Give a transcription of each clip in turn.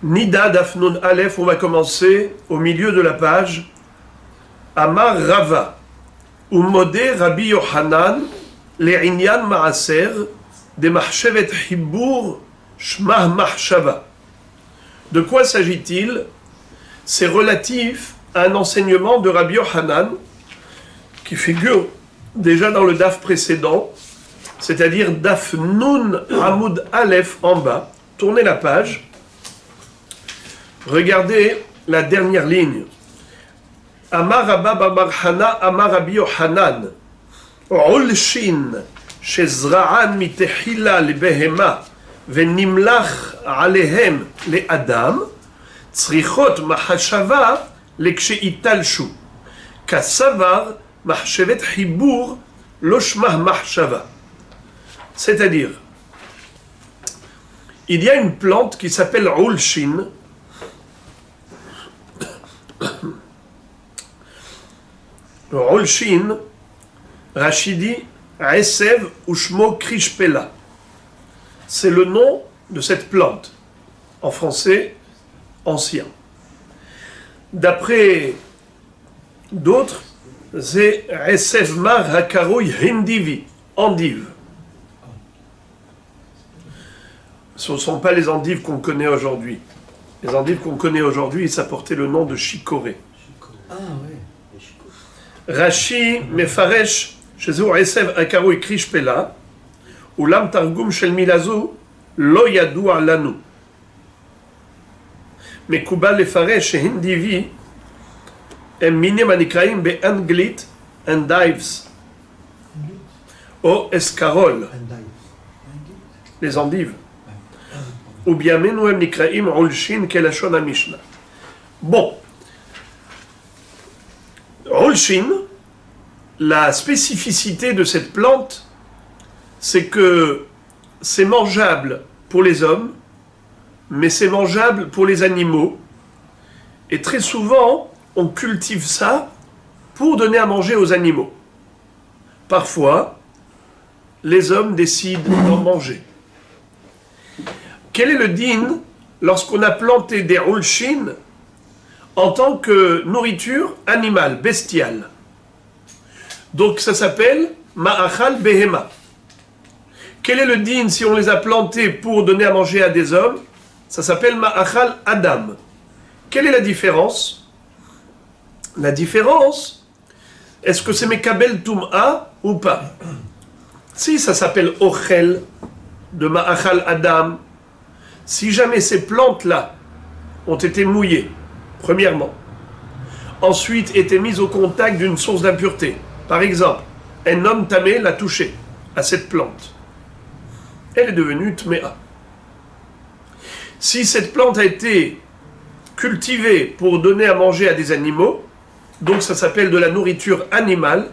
Nida Dafnun Aleph, on va commencer au milieu de la page. Amar Rava, Umode Rabbi Yohanan, Le'inyan Maaser, de Mahshevet Hibur, Shmah Mahshava. De quoi s'agit-il? C'est relatif à un enseignement de Rabbi Yohanan, qui figure déjà dans le daf précédent, c'est-à-dire daf Nun Hamoud Aleph en bas. Tournez la page. Regardez la dernière ligne. Amar Rabba Bar Hana, Amar Rabbi Yohanan, Ulshin, Shezra'an mitehila lebehema, venimlach alehem le Adam, tzrichot mahashava lekshe'italshu, kasavar mahshevet hibur loshmah mahshava. C'est-à-dire, il y a une plante qui s'appelle Ulshin. Ulshin, Rachidi, Esev Ushmo Krishpela. C'est le nom de cette plante, en français ancien. D'après d'autres, c'est Esev Mar Hakaroui Hindivi, endive. Ce ne sont pas les endives qu'on connaît aujourd'hui. Les endives qu'on connaît aujourd'hui, ça portait le nom de chicorée. Ah ouais. Rashi Mefaresh, Shezur Esev Akaroui Krishpela, Ulam Targum Shel Milazu, Lo Yadua Lanu. Mekubal Lefaresh Hindivi, Minim Anikraim Be'anglit Endives, O Escarole, les endives. Ou bien Menuem Nikraim Ulshin Kelashon Mishnah. Bon. Ulshin, la spécificité de cette plante, c'est que c'est mangeable pour les hommes, mais c'est mangeable pour les animaux. Et très souvent, on cultive ça pour donner à manger aux animaux. Parfois, les hommes décident d'en manger. Quel est le din lorsqu'on a planté des ulshin en tant que nourriture animale, bestiale? Donc ça s'appelle ma'achal behema. Quel est le din si on les a plantés pour donner à manger à des hommes? Ça s'appelle ma'achal adam. Quelle est la différence? La différence, est-ce que c'est mekabel tum'a ou pas? Si ça s'appelle ochel de ma'achal adam, si jamais ces plantes-là ont été mouillées, premièrement, ensuite étaient mises au contact d'une source d'impureté, par exemple, un homme tamé l'a touché à cette plante, elle est devenue tméa. Si cette plante a été cultivée pour donner à manger à des animaux, donc ça s'appelle de la nourriture animale,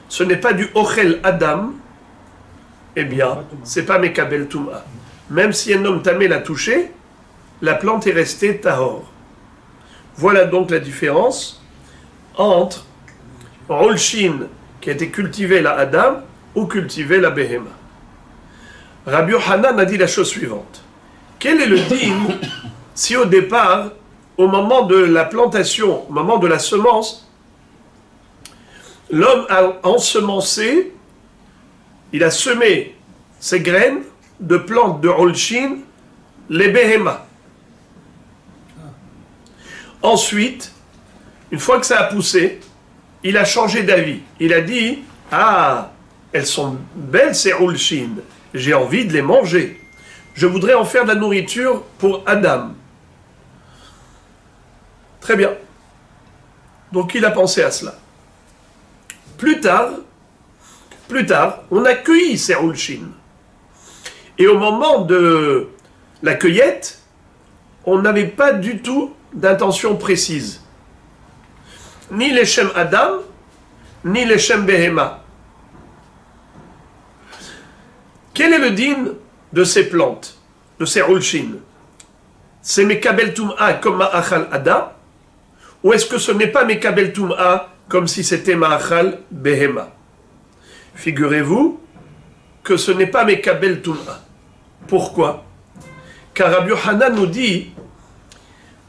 ce n'est pas du ochel adam, eh bien, c'est pas mekabel tum'a. Même si un homme tamé l'a touché, la plante est restée tahor. Voilà donc la différence entre Ulshin, qui a été cultivé la Adam, ou cultivé la Behema. Rabbi Yohanan a dit la chose suivante. Quel est le din si au départ, au moment de la plantation, au moment de la semence, l'homme a ensemencé, il a semé ses graines de plantes de Ulshin, les Behema. Ensuite, une fois que ça a poussé, il a changé d'avis. Il a dit, ah, elles sont belles ces Ulshin, j'ai envie de les manger. Je voudrais en faire de la nourriture pour Adam. Très bien. Donc il a pensé à cela. Plus tard, on a cueilli ces Ulshin. Et au moment de la cueillette, on n'avait pas du tout d'intention précise. Ni les Shem Adam, ni les Shem Behema. Quel est le din de ces plantes, de ces Ulshin? C'est Mekabel Tum'a comme Ma'achal Adam? Ou est-ce que ce n'est pas Mekabel Tum'a comme si c'était Ma'achal Behema? Figurez-vous que ce n'est pas Mekabel Tum'a. Pourquoi? Car Rabbi Yohanan nous dit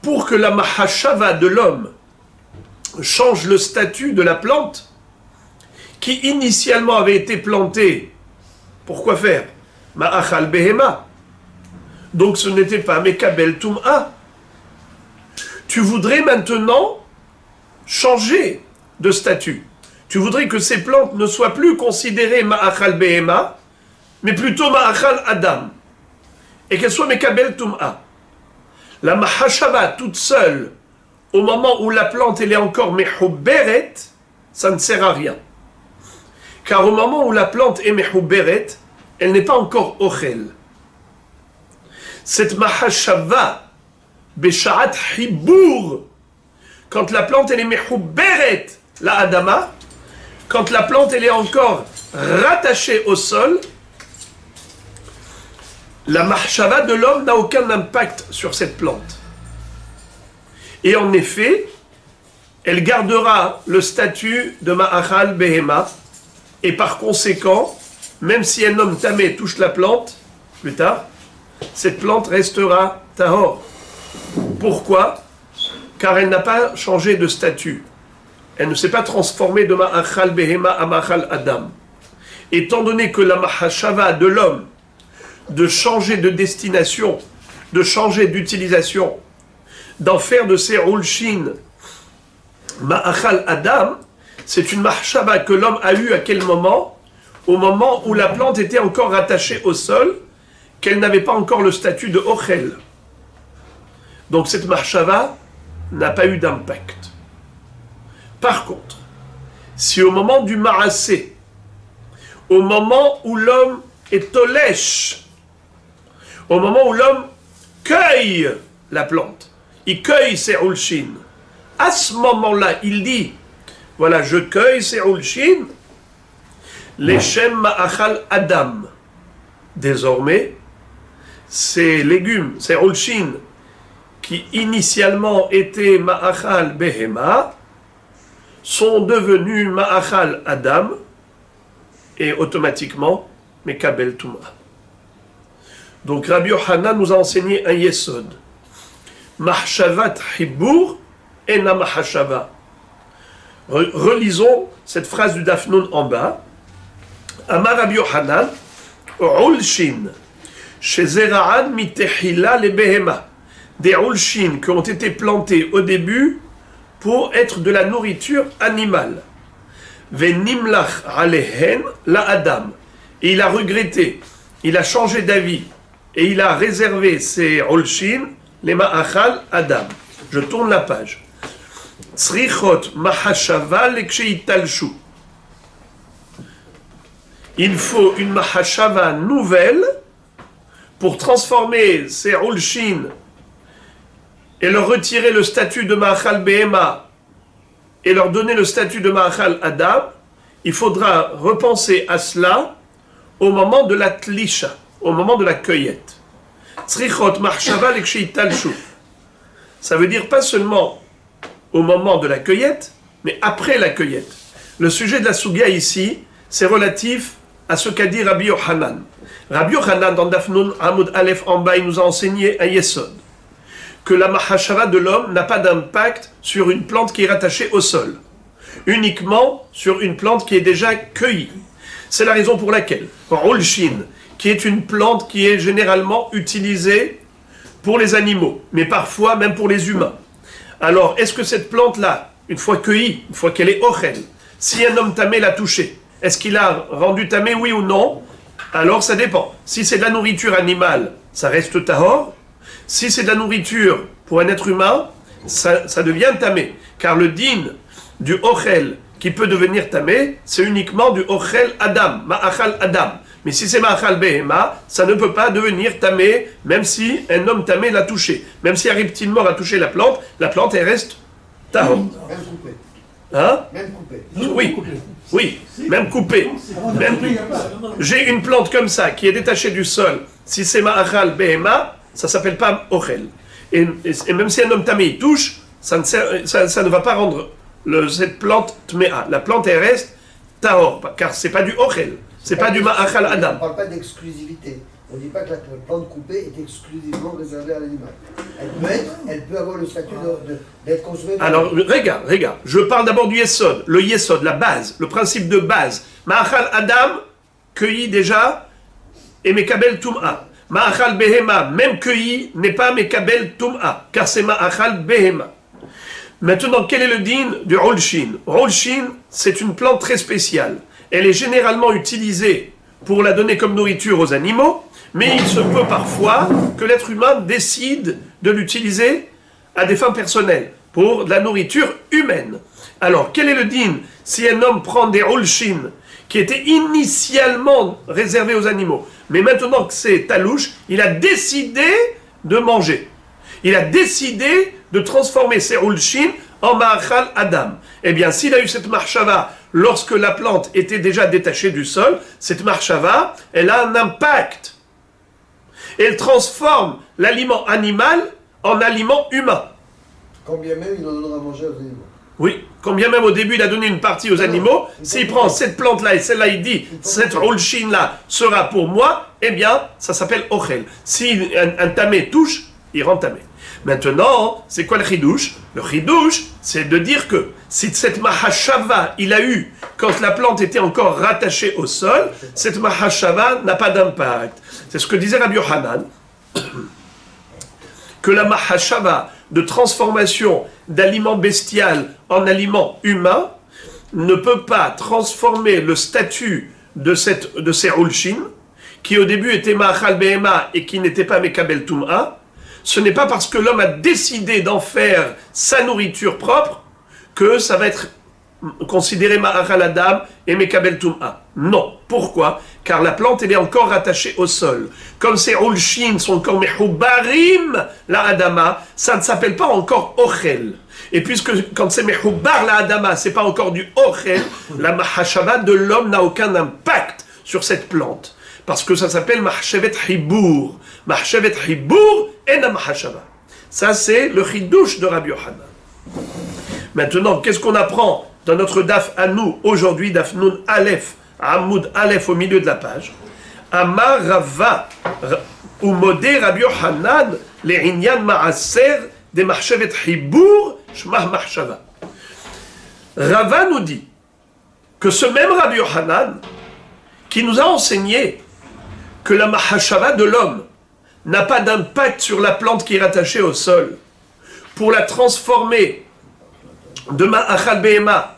pour que la mahashava de l'homme change le statut de la plante, qui initialement avait été plantée, pourquoi faire Ma'achal behema. Donc ce n'était pas Mekabel Tum'a. Tu voudrais maintenant changer de statut. Tu voudrais que ces plantes ne soient plus considérées Ma'achal behema, mais plutôt Ma'achal Adam. Et qu'elles soient Mekabel Tum'a. La Mahashava toute seule, au moment où la plante elle est encore Mehouberet, ça ne sert à rien. Car au moment où la plante est Mehouberet, elle n'est pas encore Ochel. Cette Mahashava, Beshaat Hibour, quand la plante elle est Mehouberet, la Adama, quand la plante elle est encore rattachée au sol, la Mahashava de l'homme n'a aucun impact sur cette plante. Et en effet, elle gardera le statut de Ma'achal Behema, et par conséquent, même si un homme tamé touche la plante, plus tard, cette plante restera tahor. Pourquoi? Car elle n'a pas changé de statut. Elle ne s'est pas transformée de Ma'achal Behema à Ma'achal Adam. Étant donné que la Mahashava de l'homme, de changer de destination, de changer d'utilisation, d'en faire de ces Ulshin Ma'achal Adam, c'est une Mahashava que l'homme a eue à quel moment? Au moment où la plante était encore rattachée au sol, qu'elle n'avait pas encore le statut de Ochel. Donc cette Mahashava n'a pas eu d'impact. Par contre, si au moment du Ma'asé, au moment où l'homme est Tolesh, au moment où l'homme cueille la plante, il cueille ses Ulshin, à ce moment-là, il dit, voilà, je cueille ces Ulshin, les Shem Ma'achal Adam. Désormais, ces légumes, ces Ulshin, qui initialement étaient Ma'achal Behema, sont devenus Ma'achal Adam, et automatiquement, Mekabel Tum'a. Donc Rabbi Yochanan nous a enseigné un Yesod. Mahshavat Hibur ena Mahashava. Relisons cette phrase du Dafnoun en bas. Amar Rabbi Yochanan, Ulshin, chez Zera'an mitehila le behema. Des Ulshin qui ont été plantés au début pour être de la nourriture animale. Venimlach alehen la Adam. Et il a regretté, il a changé d'avis, et il a réservé ces Ulshin, les Ma'achal Adam. Je tourne la page. Tzrichot Mahashava leksheitalshu. Il faut une Mahashava nouvelle pour transformer ces Ulshin et leur retirer le statut de Ma'achal Behema et leur donner le statut de Ma'achal Adam. Il faudra repenser à cela au moment de la tlisha, au moment de la cueillette. Tzrichot Mahashava leksheitalshu. Ça veut dire pas seulement au moment de la cueillette, mais après la cueillette. Le sujet de la Sugia ici, c'est relatif à ce qu'a dit Rabbi Yochanan. Rabbi Yochanan, dans Dafnoun Hamoud Aleph en bas, il nous a enseigné un Yesod, que la Mahashava de l'homme n'a pas d'impact sur une plante qui est rattachée au sol, uniquement sur une plante qui est déjà cueillie. C'est la raison pour laquelle Ulshin, qui est une plante qui est généralement utilisée pour les animaux, mais parfois même pour les humains. Alors, est-ce que cette plante-là, une fois cueillie, une fois qu'elle est ochel, si un homme tamé l'a touchée, est-ce qu'il a rendu tamé, oui ou non? Alors, ça dépend. Si c'est de la nourriture animale, ça reste tahor. Si c'est de la nourriture pour un être humain, ça devient tamé. Car le din du ochel qui peut devenir tamé, c'est uniquement du ochel adam, ma'achal adam. Mais si c'est ma'achal behema, ça ne peut pas devenir tamé, même si un homme tamé l'a touché. Même si un reptile mort a touché la plante, elle reste tahor. Même coupé. Hein? Même coupé. Oui, oui, même coupé. J'ai une plante comme ça qui est détachée du sol. Si c'est ma'achal behema, ça s'appelle pas ochel. Et même si un homme tamé touche, ça ne va pas rendre cette plante tmea. La plante elle reste tahor, car c'est pas du ochel. C'est pas du ma'achal adam. On ne parle pas d'exclusivité. On ne dit pas que la plante coupée est exclusivement réservée à l'animal. Elle peut avoir le statut d'être consommée. Alors, regarde. Je parle d'abord du yesod. Le yesod, la base, le principe de base. Ma'achal Adam, cueilli déjà, et Mekabel Tum'a. Ma'achal Behema, même cueilli, n'est pas Mekabel Tum'a, car c'est Ma'achal Behema. Maintenant, quel est le din du Rolshin? Rolshin, c'est une plante très spéciale. Elle est généralement utilisée pour la donner comme nourriture aux animaux, mais il se peut parfois que l'être humain décide de l'utiliser à des fins personnelles, pour de la nourriture humaine. Alors, quel est le din si un homme prend des Rolshin qui étaient initialement réservés aux animaux, mais maintenant que c'est talouche, il a décidé de manger. Il a décidé de transformer ses Rolshin en Ma'achal Adam. Eh bien, s'il a eu cette marshava lorsque la plante était déjà détachée du sol, cette marshava, elle a un impact. Elle transforme l'aliment animal en aliment humain. Quand bien même il en donnera à manger aux animaux. Oui, quand bien même au début il a donné une partie aux animaux, s'il prend cette plante-là et celle-là il dit, cette Rolshin-là sera pour moi, eh bien, ça s'appelle Ochel. Si un tamé touche, il rend tamé. Maintenant, c'est quoi le chidouche? Le chidouche, c'est de dire que si cette mahashava, il a eu, quand la plante était encore rattachée au sol, cette mahashava n'a pas d'impact. C'est ce que disait Rabbi Yochanan, que la mahashava de transformation d'aliment bestial en aliment humain ne peut pas transformer le statut de ces Rolshin, qui au début était Ma'achal Behema et qui n'était pas Mekabel Tum'a. Ce n'est pas parce que l'homme a décidé d'en faire sa nourriture propre que ça va être considéré Ma'achal Adam et Mekabel Tum'a. Non. Pourquoi? Car la plante, elle est encore rattachée au sol. Comme ces Rolshin sont encore Mechoubarim, la Adama, ça ne s'appelle pas encore Ochel. Et puisque quand c'est Mechoubar, la Adama, c'est pas encore du Ochel, la Mahashava de l'homme n'a aucun impact sur cette plante. Parce que ça s'appelle Mahshevet Hibour. Mahshevet Hibour et la Mahashava. Ça, c'est le chidouche de Rabbi Yochanan. Maintenant, qu'est-ce qu'on apprend dans notre daf à nous, aujourd'hui, daf Nun Aleph, Amoud Aleph au milieu de la page? Amar Rava, ou modé Rabbi Yochanan, les Inyan Maaser, des Mahshevet Hibour, Shmah Mahshava. Rava nous dit que ce même Rabbi Yochanan, qui nous a enseigné que la Mahashava de l'homme n'a pas d'impact sur la plante qui est rattachée au sol, pour la transformer de Ma'achal Behema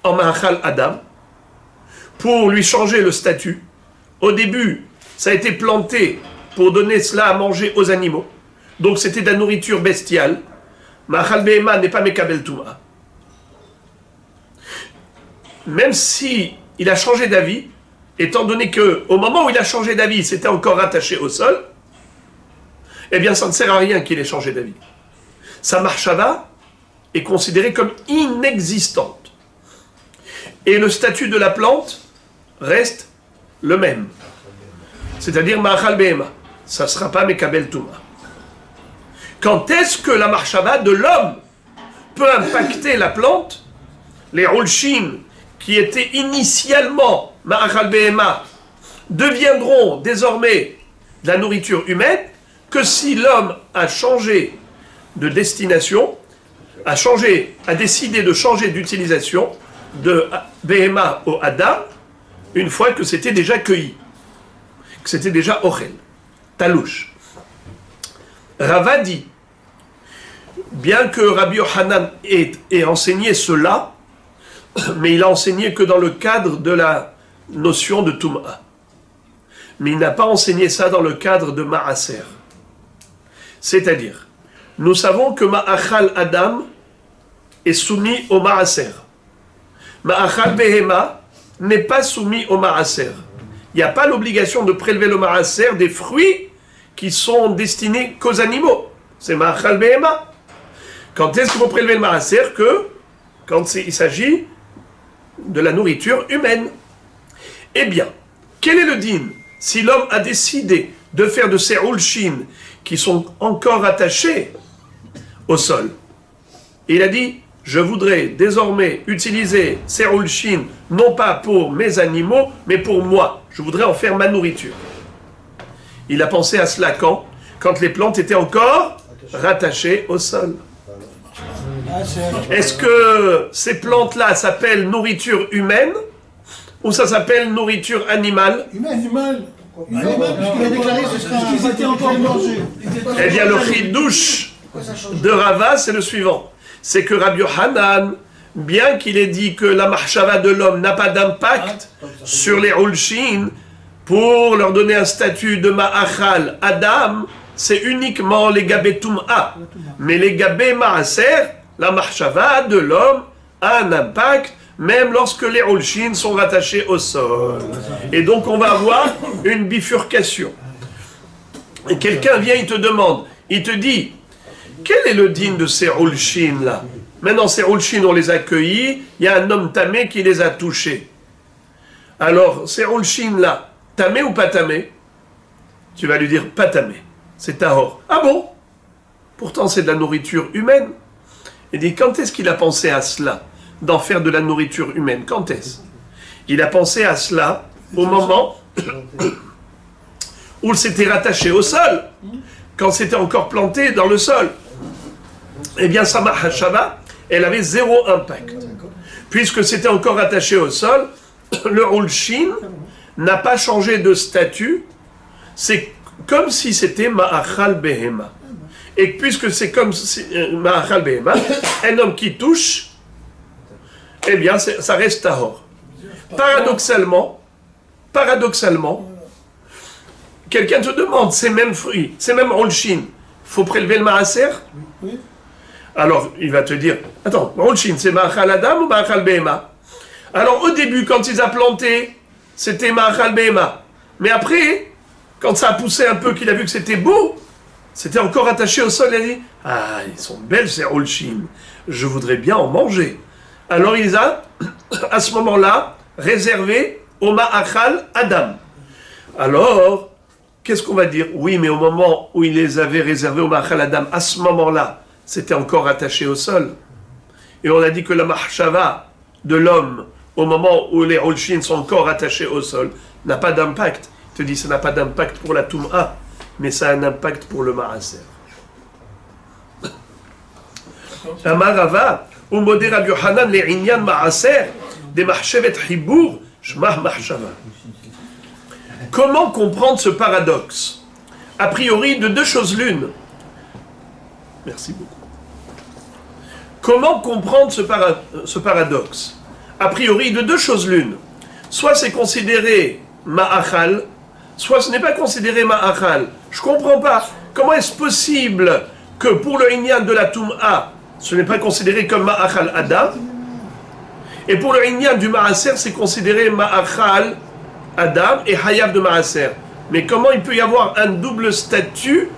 en Ma'achal Adam, pour lui changer le statut. Au début, ça a été planté pour donner cela à manger aux animaux. Donc c'était de la nourriture bestiale. Ma'achal Behema n'est pas Mekabel Tum'a. Même si il a changé d'avis, étant donné qu'au moment où il a changé d'avis, c'était encore rattaché au sol, eh bien ça ne sert à rien qu'il ait changé d'avis. Sa marshava est considérée comme inexistante. Et le statut de la plante reste le même. C'est-à-dire Ma'achal Behema. Ça ne sera pas Mekabel Tum'a. Quand est-ce que la marshava de l'homme peut impacter la plante? Les Rolshin, qui étaient initialement Ma'achal Behema, deviendront désormais de la nourriture humaine que si l'homme a changé de destination, a décidé de changer d'utilisation de Behema au Adam, une fois que c'était déjà cueilli, que c'était déjà Ochel, talouche. Rava dit, bien que Rabbi Yochanan ait enseigné cela, mais il a enseigné que dans le cadre de la notion de Tum'a. Mais il n'a pas enseigné ça dans le cadre de Ma'aser. C'est-à-dire, nous savons que Ma'achal Adam est soumis au Ma'aser. Ma'achal Behema n'est pas soumis au Ma'aser. Il n'y a pas l'obligation de prélever le Ma'aser des fruits qui sont destinés qu'aux animaux. C'est Ma'achal Behema. Quand est-ce qu'il faut prélever le Ma'aser? Quand il s'agit de la nourriture humaine. Eh bien, quel est le din si l'homme a décidé de faire de ces Rolshin qui sont encore attachés au sol? Et il a dit, je voudrais désormais utiliser ces Rolshin non pas pour mes animaux, mais pour moi. Je voudrais en faire ma nourriture. Il a pensé à cela quand les plantes étaient encore rattachées au sol. Est-ce que ces plantes-là s'appellent nourriture humaine ou ça s'appelle nourriture animale? Humaine. Puisqu'il a déclaré que ce serait qu'ils étaient encore mangés. Eh bien, le chidouche de Rava, c'est le suivant. C'est que Rabbi Yohanan, bien qu'il ait dit que la mahshava de l'homme n'a pas d'impact sur les Ulshin, pour leur donner un statut de ma'achal Adam, c'est uniquement les gabé Tum'a. Mais les gabé Ma'aser, la mahshava de l'homme a un impact, même lorsque les Ulshin sont rattachés au sol. Et donc on va avoir une bifurcation. Et quelqu'un vient, il te demande, il te dit, quel est le din de ces Ulshin là? Maintenant ces Ulshin, on les a accueillis, il y a un homme tamé qui les a touchés. Alors ces Ulshin là, tamé ou pas tamé? Tu vas lui dire pas tamé, c'est tahor. Ah bon? Pourtant c'est de la nourriture humaine. Il dit, quand est-ce qu'il a pensé à cela? D'en faire de la nourriture humaine. Quand est-ce? Il a pensé à cela au moment où c'était rattaché au sol, quand c'était encore planté dans le sol. Eh bien, sa mahashava, elle avait zéro impact. Puisque c'était encore rattaché au sol, le Ulshin n'a pas changé de statut. C'est comme si c'était ma'achal behema. Et puisque c'est comme si, ma'achal behema, un homme qui touche, eh bien, ça reste tahor. Paradoxalement, quelqu'un te demande, ces mêmes fruits, ces mêmes Ulshin, il faut prélever le maaser? Oui. Alors, il va te dire, attends, Ulshin, c'est ma'achal adam ou ma'achal behema? Alors, au début, quand ils ont planté, c'était ma'achal behema. Mais après, quand ça a poussé un peu, qu'il a vu que c'était beau, c'était encore attaché au sol, il a dit, ah, ils sont belles ces Ulshin, je voudrais bien en manger. Alors, il les a, à ce moment-là, réservés au ma'achal adam. Alors, qu'est-ce qu'on va dire? Oui, mais au moment où il les avait réservés au ma'achal adam, à ce moment-là, c'était encore attaché au sol. Et on a dit que la mahshava de l'homme, au moment où les Ulshin sont encore attachés au sol, n'a pas d'impact. Il te dit, ça n'a pas d'impact pour la Tum'a, mais ça a un impact pour le Ma'aser. Amarava, ou modé Rabbi Yohanan, les Inyan Ma'aser, des Mahshevet Hibour, Shmah Mahshava. Comment comprendre ce paradoxe? A priori, de deux choses l'une. Merci beaucoup. Comment comprendre ce paradoxe? A priori, de deux choses l'une. Soit c'est considéré ma'achal, soit ce n'est pas considéré ma'achal. Je ne comprends pas. Comment est-ce possible que pour le inyan de la Tum'a, ce n'est pas considéré comme ma'achal adam, et pour le inyan du ma'aser, c'est considéré ma'achal adam et hayab de ma'aser. Mais comment il peut y avoir un double statut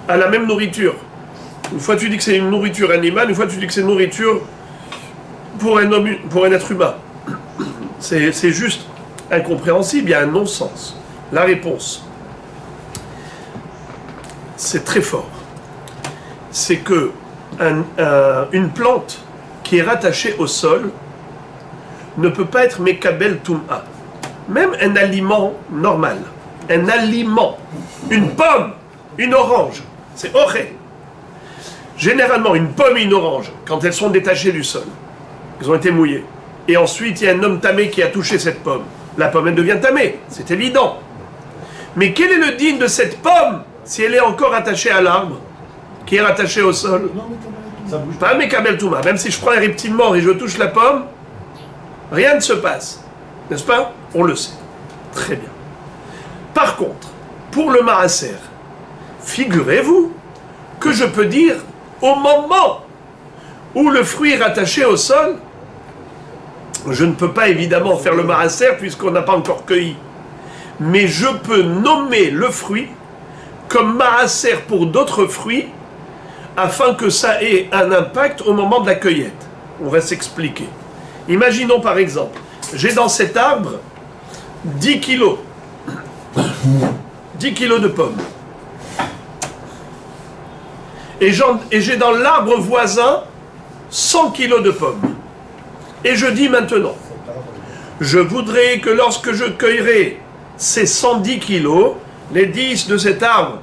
à la même nourriture? Une fois tu dis que c'est une nourriture animale, une fois tu dis que c'est une nourriture pour un homme, pour un être humain. C'est juste incompréhensible, il y a un non-sens. La réponse, c'est très fort. C'est que une plante qui est rattachée au sol ne peut pas être mekabel tum'a. Même un aliment normal, un aliment, une pomme, une orange, c'est oré. Généralement, une pomme et une orange, quand elles sont détachées du sol, elles ont été mouillées. Et ensuite, il y a un homme tamé qui a touché cette pomme. La pomme, elle devient tamée, c'est évident. Mais quel est le din de cette pomme si elle est encore attachée à l'arbre, qui est rattachée au sol? Pas mekabel touma. Même si je prends un reptile mort et je touche la pomme, rien ne se passe. N'est-ce pas? On le sait. Très bien. Par contre, pour le maaser, figurez-vous que je peux dire, au moment où le fruit est rattaché au sol, je ne peux pas évidemment faire le maaser puisqu'on n'a pas encore cueilli. Mais je peux nommer le fruit comme maaser pour d'autres fruits afin que ça ait un impact au moment de la cueillette. On va s'expliquer. Imaginons par exemple, j'ai dans cet arbre 10 kilos. 10 kilos de pommes. Et j'ai dans l'arbre voisin 100 kilos de pommes. Et je dis maintenant, je voudrais que lorsque je cueillerai ces 110 kilos, les 10 de cet arbre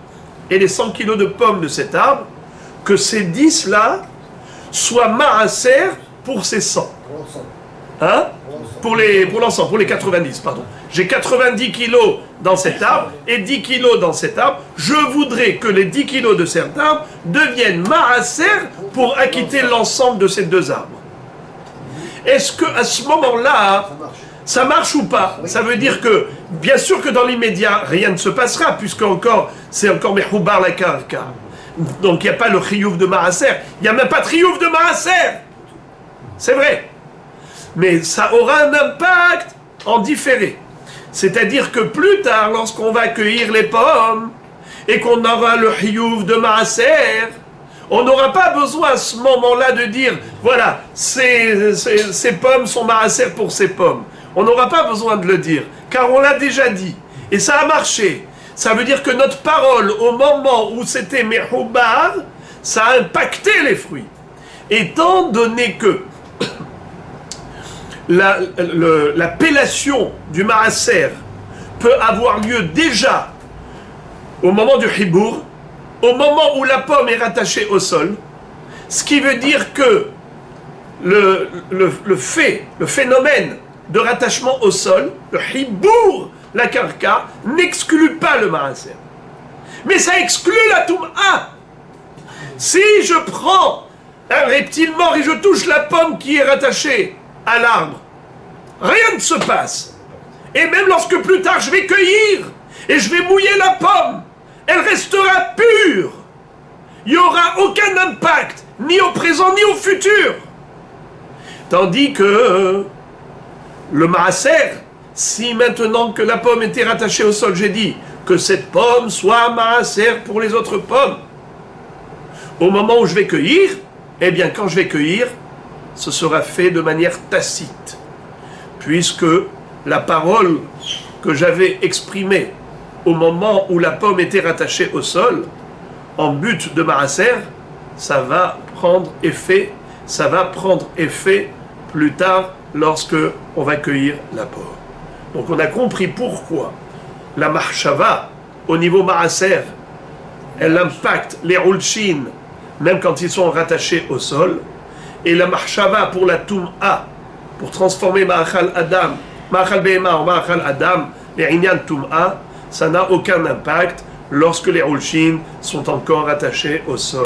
et les 100 kilos de pommes de cet arbre, que ces 10-là soient maaser pour ces 100. Hein? Pour l'ensemble, pour les 90, pardon. J'ai 90 kilos dans cet arbre et 10 kilos dans cet arbre. Je voudrais que les 10 kilos de cet arbre deviennent maaser pour acquitter l'ensemble de ces deux arbres. Est-ce qu'à ce moment-là, ça marche ou pas? Ça veut dire que, bien sûr que dans l'immédiat, rien ne se passera, puisque c'est encore mehoubar la karka. Donc il n'y a pas le chiyuv de maaser. Il n'y a même pas de chiyuv de maaser. C'est vrai. Mais ça aura un impact en différé. C'est-à-dire que plus tard, lorsqu'on va cueillir les pommes, et qu'on aura le chiyuv de maaser, on n'aura pas besoin à ce moment-là de dire, voilà, ces pommes sont maaser pour ces pommes. On n'aura pas besoin de le dire, car on l'a déjà dit. Et ça a marché. Ça veut dire que notre parole, au moment où c'était mehoubar, ça a impacté les fruits. Étant donné que l'appellation du maaser peut avoir lieu déjà au moment du hibour, au moment où la pomme est rattachée au sol, ce qui veut dire que le phénomène de rattachement au sol, le hibour, la karka, n'exclut pas le maaser. Mais ça exclut la toum'a. Si je prends un reptile mort et je touche la pomme qui est rattachée à l'arbre, rien ne se passe. Et même lorsque plus tard je vais cueillir et je vais mouiller la pomme, elle restera pure. Il n'y aura aucun impact, ni au présent ni au futur. Tandis que le maaser, si maintenant que la pomme était rattachée au sol, j'ai dit que cette pomme soit maaser pour les autres pommes, au moment où je vais cueillir, eh bien quand je vais cueillir, ce sera fait de manière tacite, puisque la parole que j'avais exprimée au moment où la pomme était rattachée au sol, en but de maaser, ça va prendre effet plus tard lorsque on va cueillir la pomme. Donc on a compris pourquoi la marshava au niveau maaser, elle impacte les roulchines même quand ils sont rattachés au sol, et la marshava pour la tum'a, pour transformer ma'achal adam, ma'achal behema en ma'achal adam, les inyan tum'a, ça n'a aucun impact lorsque les roulchines sont encore attachés au sol.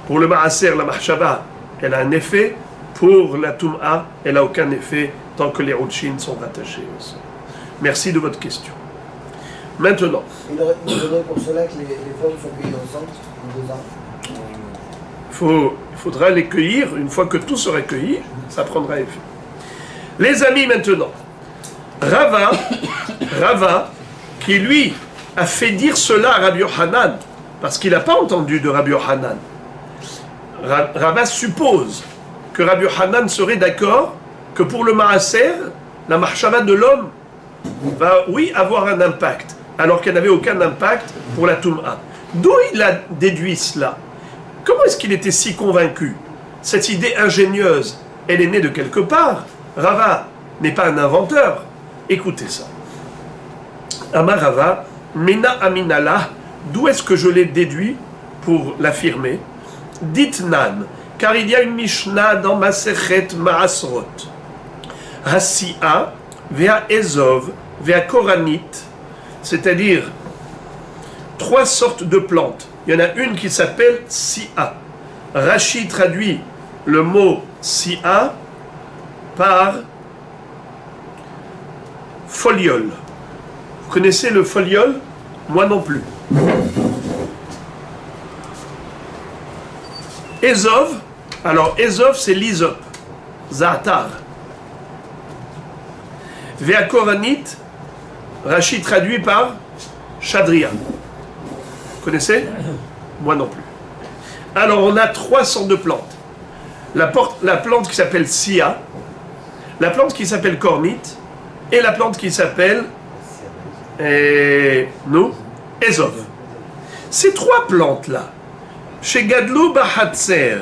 Pour le maaser, la marshava, elle a un effet. Pour la tum'a, elle n'a aucun effet tant que les roulchines sont rattachés au sol. Merci de votre question. Maintenant. Il faudrait pour cela que les pommes soient cueillies ensemble, en 2 ans. Il faudra les cueillir, une fois que tout sera cueilli, ça prendra effet. Les amis, maintenant. Rava, qui lui a fait dire cela à Rabbi Yochanan, parce qu'il n'a pas entendu de Rabbi Yochanan. Rava suppose que Rabbi Yochanan serait d'accord que pour le maaser, la marshava de l'homme va, oui, avoir un impact, alors qu'elle n'avait aucun impact pour la tum'a. D'où il a déduit cela? Comment est-ce qu'il était si convaincu? Cette idée ingénieuse, elle est née de quelque part. Rava n'est pas un inventeur. Écoutez ça. Amar Rava, Mina Aminala, d'où est-ce que je l'ai déduit pour l'affirmer? Ditnan, car il y a une Mishnah dans Masechet Maasrot. Hasi'a, vea Ezov, vea Koranit, c'est-à-dire 3 sortes de plantes. Il y en a une qui s'appelle Si'a. Rashi traduit le mot Si'a par foliole. Vous connaissez le foliole? Moi non plus. Ezov, alors Ezov c'est l'hysope, Za'atar. Ve'akoranit, Rashi traduit par Chadria. Vous connaissez? Moi non plus. Alors on a 3 sortes de plantes. La plante qui s'appelle Sia, la plante qui s'appelle Kornit, et la plante qui s'appelle Ezov. Ces 3 plantes-là, chez Gadlou Bahatzer,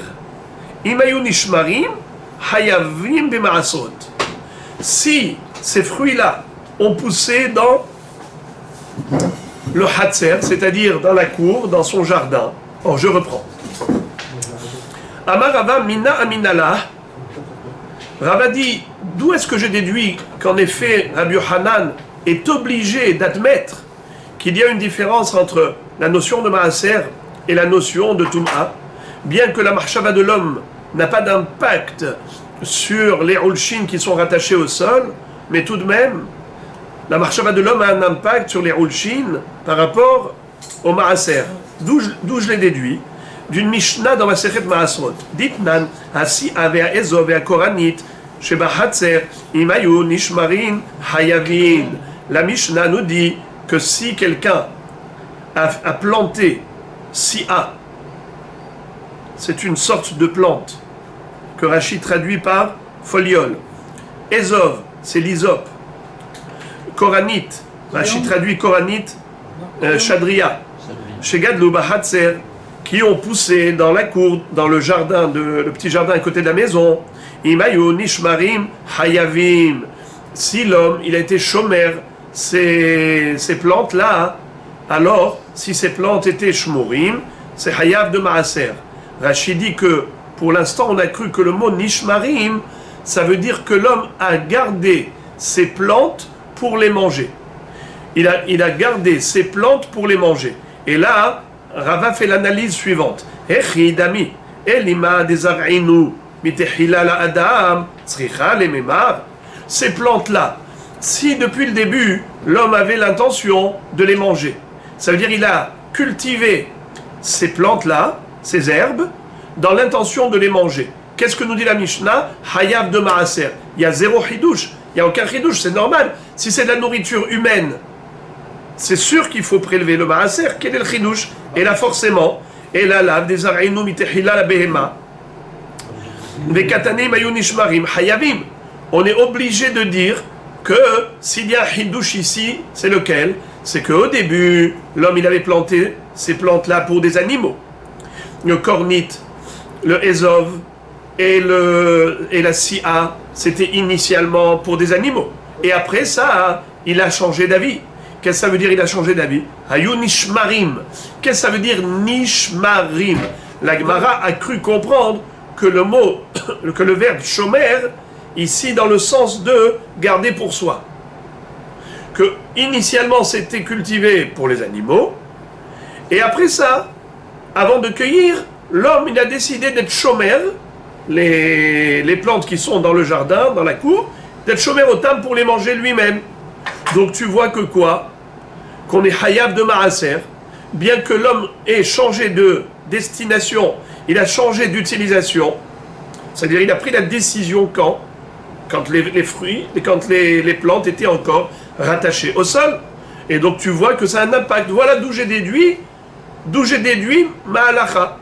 Imayu Nishmarim, Hayavim Bemaasot. Si ces fruits-là ont poussé dans le hatser, c'est-à-dire dans la cour, dans son jardin. Oh, je reprends. Amar Rava mina aminala. Rava dit, d'où est-ce que je déduis qu'en effet Rabbi Yochanan est obligé d'admettre qu'il y a une différence entre la notion de maaser et la notion de tum'a, bien que la marshava de l'homme n'a pas d'impact sur les roulchines qui sont rattachés au sol, mais tout de même, la marshava de l'homme a un impact sur les roulchines par rapport au maaser. D'où je l'ai déduit d'une Mishnah dans la Masechet Maasrot. Ditnan, Hasi Avea Ezov et Koranit, Sheba Hatzer, Imayu, Nishmarin, Hayavin. La Mishnah nous dit que si quelqu'un a planté Sia, c'est une sorte de plante que Rashi traduit par foliole. Ezov, c'est l'hysope. Koranit, Rashi traduit Koranit, Shadria. Shegadlu Bahatzer, qui ont poussé dans la cour, dans le jardin, le petit jardin à côté de la maison. Imayu Nishmarim Hayavim. Si l'homme, il a été chômeur, ces plantes-là, alors, si ces plantes étaient shmurim, c'est Hayav de Maaser. Rashi dit que, pour l'instant, on a cru que le mot Nishmarim, ça veut dire que l'homme a gardé ces plantes pour les manger. Il a gardé ces plantes pour les manger. Et là, Rava fait l'analyse suivante. Echidami, elima dezar'inu, mitehila la adam, tzricha le memar. Ces plantes-là, si depuis le début, l'homme avait l'intention de les manger, ça veut dire qu'il a cultivé ces plantes-là, ces herbes, dans l'intention de les manger. Qu'est-ce que nous dit la Mishnah? Hayav de Maaser. Il y a zéro chidouche. Il n'y a aucun chidouche, c'est normal. Si c'est de la nourriture humaine, c'est sûr qu'il faut prélever le Maaser. Quel est le chidouche? Et là, forcément, et là, là, des araïnou mitehila la behema. Vekatane mayunishmarim hayavim. On est obligé de dire que s'il y a un chidouche ici, c'est lequel? C'est qu'au début, l'homme, il avait planté ces plantes-là pour des animaux. Le kornit, le ezov et la sia, c'était initialement pour des animaux. Et après ça, il a changé d'avis. Qu'est-ce que ça veut dire, il a changé d'avis? Hayu nishmarim. Qu'est-ce que ça veut dire, nishmarim? La Gemara a cru comprendre que le mot, que le verbe shomer, ici dans le sens de garder pour soi. Que initialement c'était cultivé pour les animaux, et après ça, avant de cueillir, l'homme il a décidé d'être shomer, les plantes qui sont dans le jardin, dans la cour, d'être shomer au tam pour les manger lui-même. Donc tu vois que quoi? Qu'on est hayav de maaser, bien que l'homme ait changé de destination, il a changé d'utilisation, c'est-à-dire il a pris la décision quand les fruits, quand les plantes étaient encore rattachées au sol. Et donc tu vois que ça a un impact. Voilà d'où j'ai déduit ma'alacha.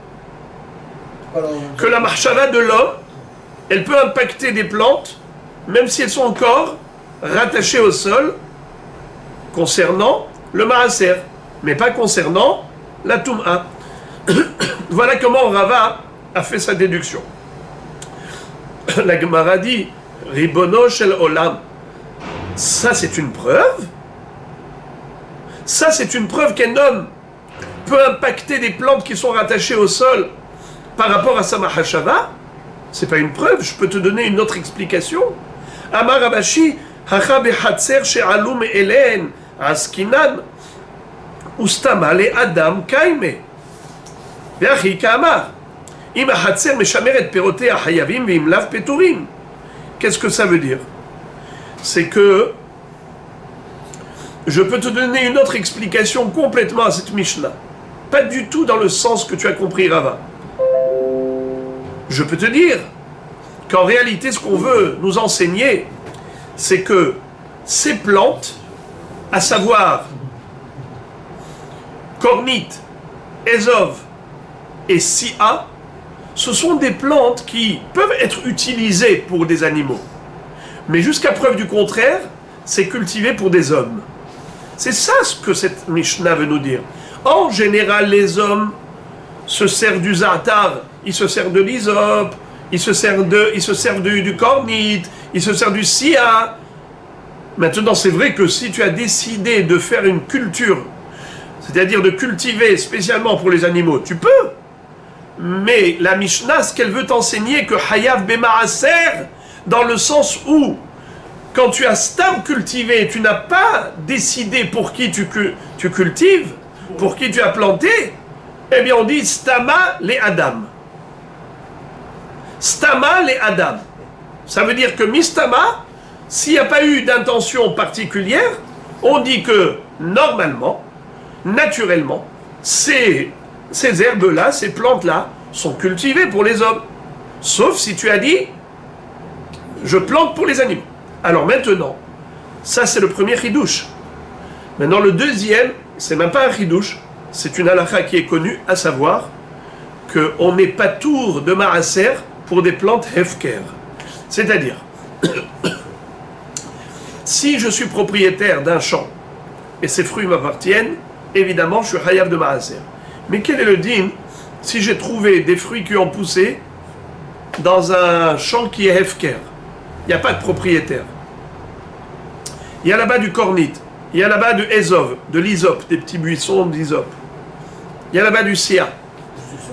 Que la marshava de l'homme, elle peut impacter des plantes, même si elles sont encore rattachées au sol, concernant le maaser, mais pas concernant la tum'a. Voilà comment Rava a fait sa déduction. La Gemara dit, Ribono shel olam. Ça c'est une preuve. Ça c'est une preuve qu'un homme peut impacter des plantes qui sont rattachées au sol par rapport à sa mahashava. C'est pas une preuve, je peux te donner une autre explication. Amar Abashi, hacha behatzer she'alu me'elen askinan ustama le adam kaime. Ve'achi ka'amar. Im hahatzer meshameret perotea hayavim ve'im lav peturim. Qu'est-ce que ça veut dire? C'est que je peux te donner une autre explication complètement à cette Mishnah. Pas du tout dans le sens que tu as compris, Rava. Je peux te dire qu'en réalité, ce qu'on veut nous enseigner, c'est que ces plantes, à savoir Kornit, Ezov et Sia, ce sont des plantes qui peuvent être utilisées pour des animaux. Mais jusqu'à preuve du contraire, c'est cultivé pour des hommes. C'est ça ce que cette Mishnah veut nous dire. En général, les hommes se servent du za'atar, ils se servent de l'hysope, ils se servent du kornit, ils se servent du sia. Maintenant, c'est vrai que si tu as décidé de faire une culture c'est-à-dire de cultiver spécialement pour les animaux, tu peux. Mais la Mishnah, ce qu'elle veut t'enseigner, que Hayav Bema'aser, dans le sens où, quand tu as stam cultivé, tu n'as pas décidé pour qui tu cultives, pour qui tu as planté, eh bien on dit Stama les Adam. Stama les Adam. Ça veut dire que Mistama, s'il n'y a pas eu d'intention particulière, on dit que normalement, naturellement, ces herbes-là, ces plantes-là, sont cultivées pour les hommes. Sauf si tu as dit, je plante pour les animaux. Alors maintenant, ça c'est le premier chidouche. Maintenant le deuxième, c'est même pas un chidouche, c'est une halakha qui est connue, à savoir qu'on n'est pas tour de maaser pour des plantes hefker. C'est-à-dire, si je suis propriétaire d'un champ et ces fruits m'appartiennent, évidemment je suis hayav de maaser. Mais quel est le din si j'ai trouvé des fruits qui ont poussé dans un champ qui est hefker? Il n'y a pas de propriétaire. Il y a là-bas du cornite, il y a là-bas du ezov, de l'hysope, des petits buissons d'hysope. Il y a là-bas du sia.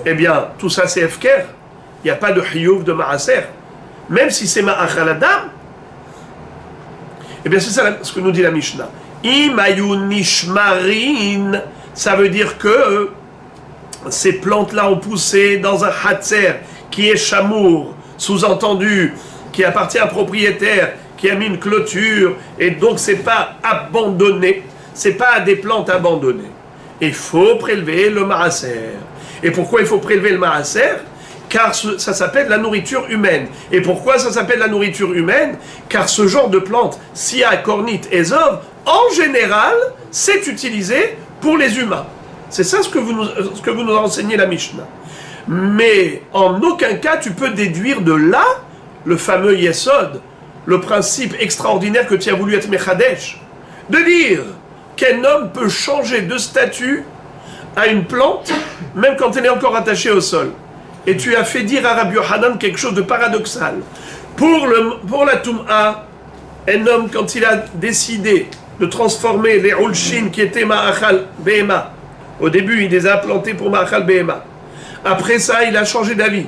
Eh bien, tout ça c'est hefker. Il n'y a pas de hiyuv de maaser. Même si c'est ma'achal adam, eh bien c'est ça ce que nous dit la Mishnah. Imayu nishmarin, ça veut dire que ces plantes-là ont poussé dans un hatzer qui est chamour, sous-entendu, qui appartient à un propriétaire, qui a mis une clôture, et donc c'est pas abandonné, c'est pas des plantes abandonnées. Il faut prélever le maaser. Et pourquoi il faut prélever le maaser? Car ça s'appelle la nourriture humaine. Et pourquoi ça s'appelle la nourriture humaine? Car ce genre de plante, sia, cornite, ezov, en général, c'est utilisé pour les humains. C'est ça ce que vous nous enseignez la Mishnah. Mais en aucun cas tu peux déduire de là le fameux Yesod, le principe extraordinaire que tu as voulu être Mechadesh, de dire qu'un homme peut changer de statut à une plante, même quand elle est encore attachée au sol. Et tu as fait dire à Rabbi Yochanan quelque chose de paradoxal. Pour la Toum'a, un homme, quand il a décidé de transformer les Ulshin qui étaient Ma'achal Behema, au début il les a plantés pour Ma'achal Behema, après ça il a changé d'avis.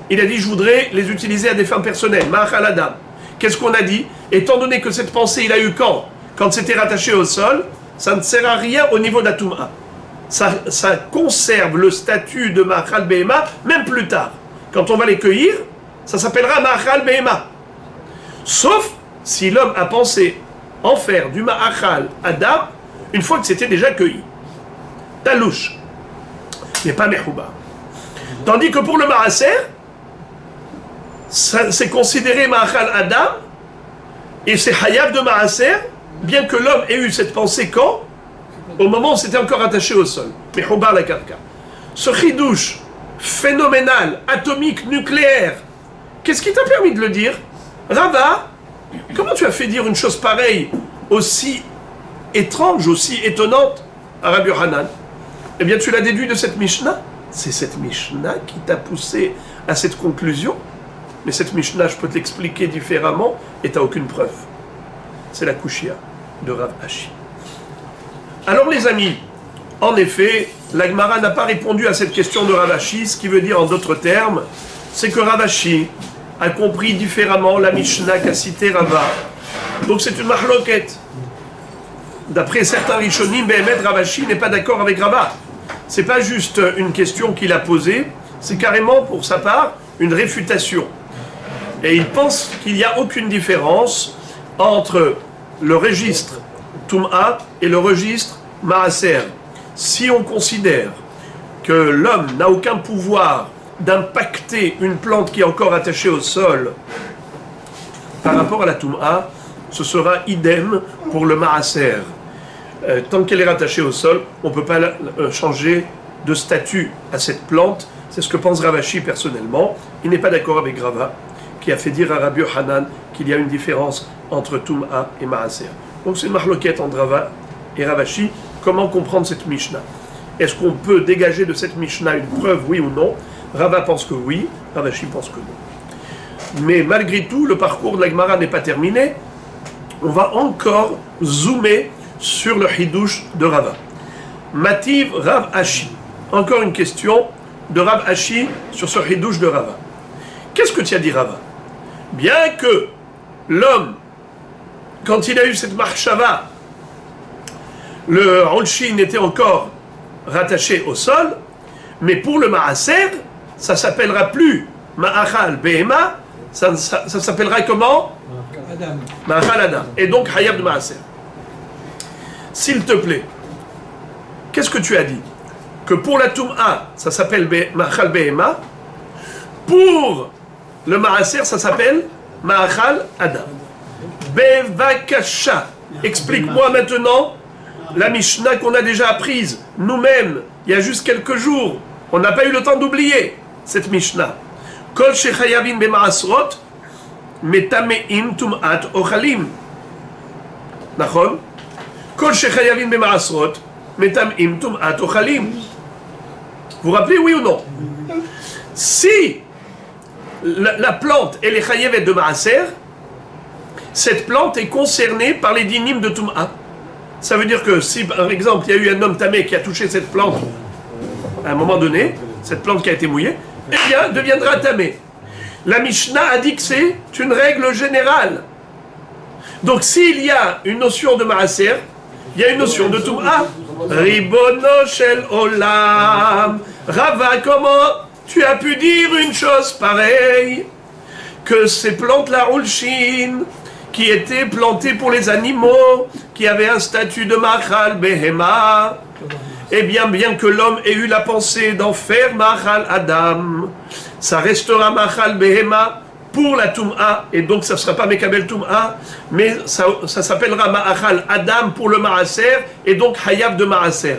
Il a dit je voudrais les utiliser à des fins personnelles, Ma'achal Adam. Qu'est-ce qu'on a dit? Étant donné que cette pensée il a eu quand c'était rattaché au sol, ça ne sert à rien au niveau de la Toum'a. Ça conserve le statut de Ma'achal Behema, même plus tard. Quand on va les cueillir, ça s'appellera Ma'achal Behema. Sauf si l'homme a pensé en faire du Ma'achal Adam une fois que c'était déjà cueilli. Talouche. Mais pas Mehouba. Tandis que pour le Ma'aser, c'est considéré Ma'achal Adam et c'est Hayav de Ma'aser, bien que l'homme ait eu cette pensée quand? Au moment où c'était encore attaché au sol. Mais Houbar la Karka. Ce chidouche phénoménal, atomique, nucléaire, qu'est-ce qui t'a permis de le dire? Rava, comment tu as fait dire une chose pareille, aussi étrange, aussi étonnante à Rabbi Yochanan? Eh bien, tu l'as déduit de cette Mishnah. C'est cette Mishnah qui t'a poussé à cette conclusion. Mais cette Mishnah, je peux te l'expliquer différemment et tu n'as aucune preuve. C'est la Kushia de Rav Ashi. Alors les amis, en effet, la Gemara n'a pas répondu à cette question de Rav Ashi, ce qui veut dire en d'autres termes, c'est que Rav Ashi a compris différemment la Mishnah qu'a cité Rava. Donc c'est une mahloket. D'après certains Rishonim, Behemet Rav Ashi n'est pas d'accord avec Rava. C'est pas juste une question qu'il a posée, c'est carrément pour sa part une réfutation. Et il pense qu'il n'y a aucune différence entre le registre Toum'a et le registre Maaser. Si on considère que l'homme n'a aucun pouvoir d'impacter une plante qui est encore attachée au sol par rapport à la Toum'a, ce sera idem pour le Maaser. Tant qu'elle est rattachée au sol, on ne peut pas changer de statut à cette plante. C'est ce que pense Rav Ashi personnellement. Il n'est pas d'accord avec Rava, qui a fait dire à Rabbi Yochanan qu'il y a une différence entre Toum'a et Maaser. Donc c'est une mahloquette entre Rava et Rav Ashi. Comment comprendre cette Mishnah? Est-ce qu'on peut dégager de cette Mishnah une preuve, oui ou non? Rava pense que oui, Rav Ashi pense que non. Mais malgré tout, le parcours de la Gemara n'est pas terminé. On va encore zoomer sur le hidouche de Rava. Mativ Rav Ashi. Encore une question de Rav Ashi sur ce Hidouche de Rava. Qu'est-ce que tu as dit, Rava? Bien que l'homme, quand il a eu cette marchava, le Olshin était encore rattaché au sol, mais pour le Maaser, ça s'appellera plus Ma'achal Behema, ça s'appellera comment? Adam. Ma'achal Adam. Et donc Hayab de Maaser. S'il te plaît, qu'est-ce que tu as dit? Que pour la Tum'a, ça s'appelle Ma'achal Behema, pour le Maaser, ça s'appelle Ma'achal Adam. Bevakasha. Explique-moi maintenant la Mishnah qu'on a déjà apprise nous-mêmes il y a juste quelques jours. On n'a pas eu le temps d'oublier cette Mishnah. Kol shechayavin b'maasrot metameim tum'at ochalim. Nachon? Kol shechayavin b'maasrot metameim tum'at ochalim. Vous vous rappelez, oui ou non? Si la plante elle est chayavet de maaser, cette plante est concernée par les dynimes de tum'a. Ça veut dire que si, par exemple, il y a eu un homme tamé qui a touché cette plante à un moment donné, cette plante qui a été mouillée, eh bien, deviendra tamé. La Mishnah a dit que c'est une règle générale. Donc, s'il y a une notion de maaser, il y a une notion de tum'a. Ribono shel olam. Rava, comment tu as pu dire une chose pareille? Que ces plantes-là, Ulshin, qui étaient plantées pour les animaux, qui avaient un statut de Machal Behema, eh bien, bien que l'homme ait eu la pensée d'en faire Machal Adam, ça restera Machal Behema pour la Tum'a, et donc ça ne sera pas Mekabel Tum'a, mais ça s'appellera Machal Adam pour le Maaser, et donc Hayab de Maaser.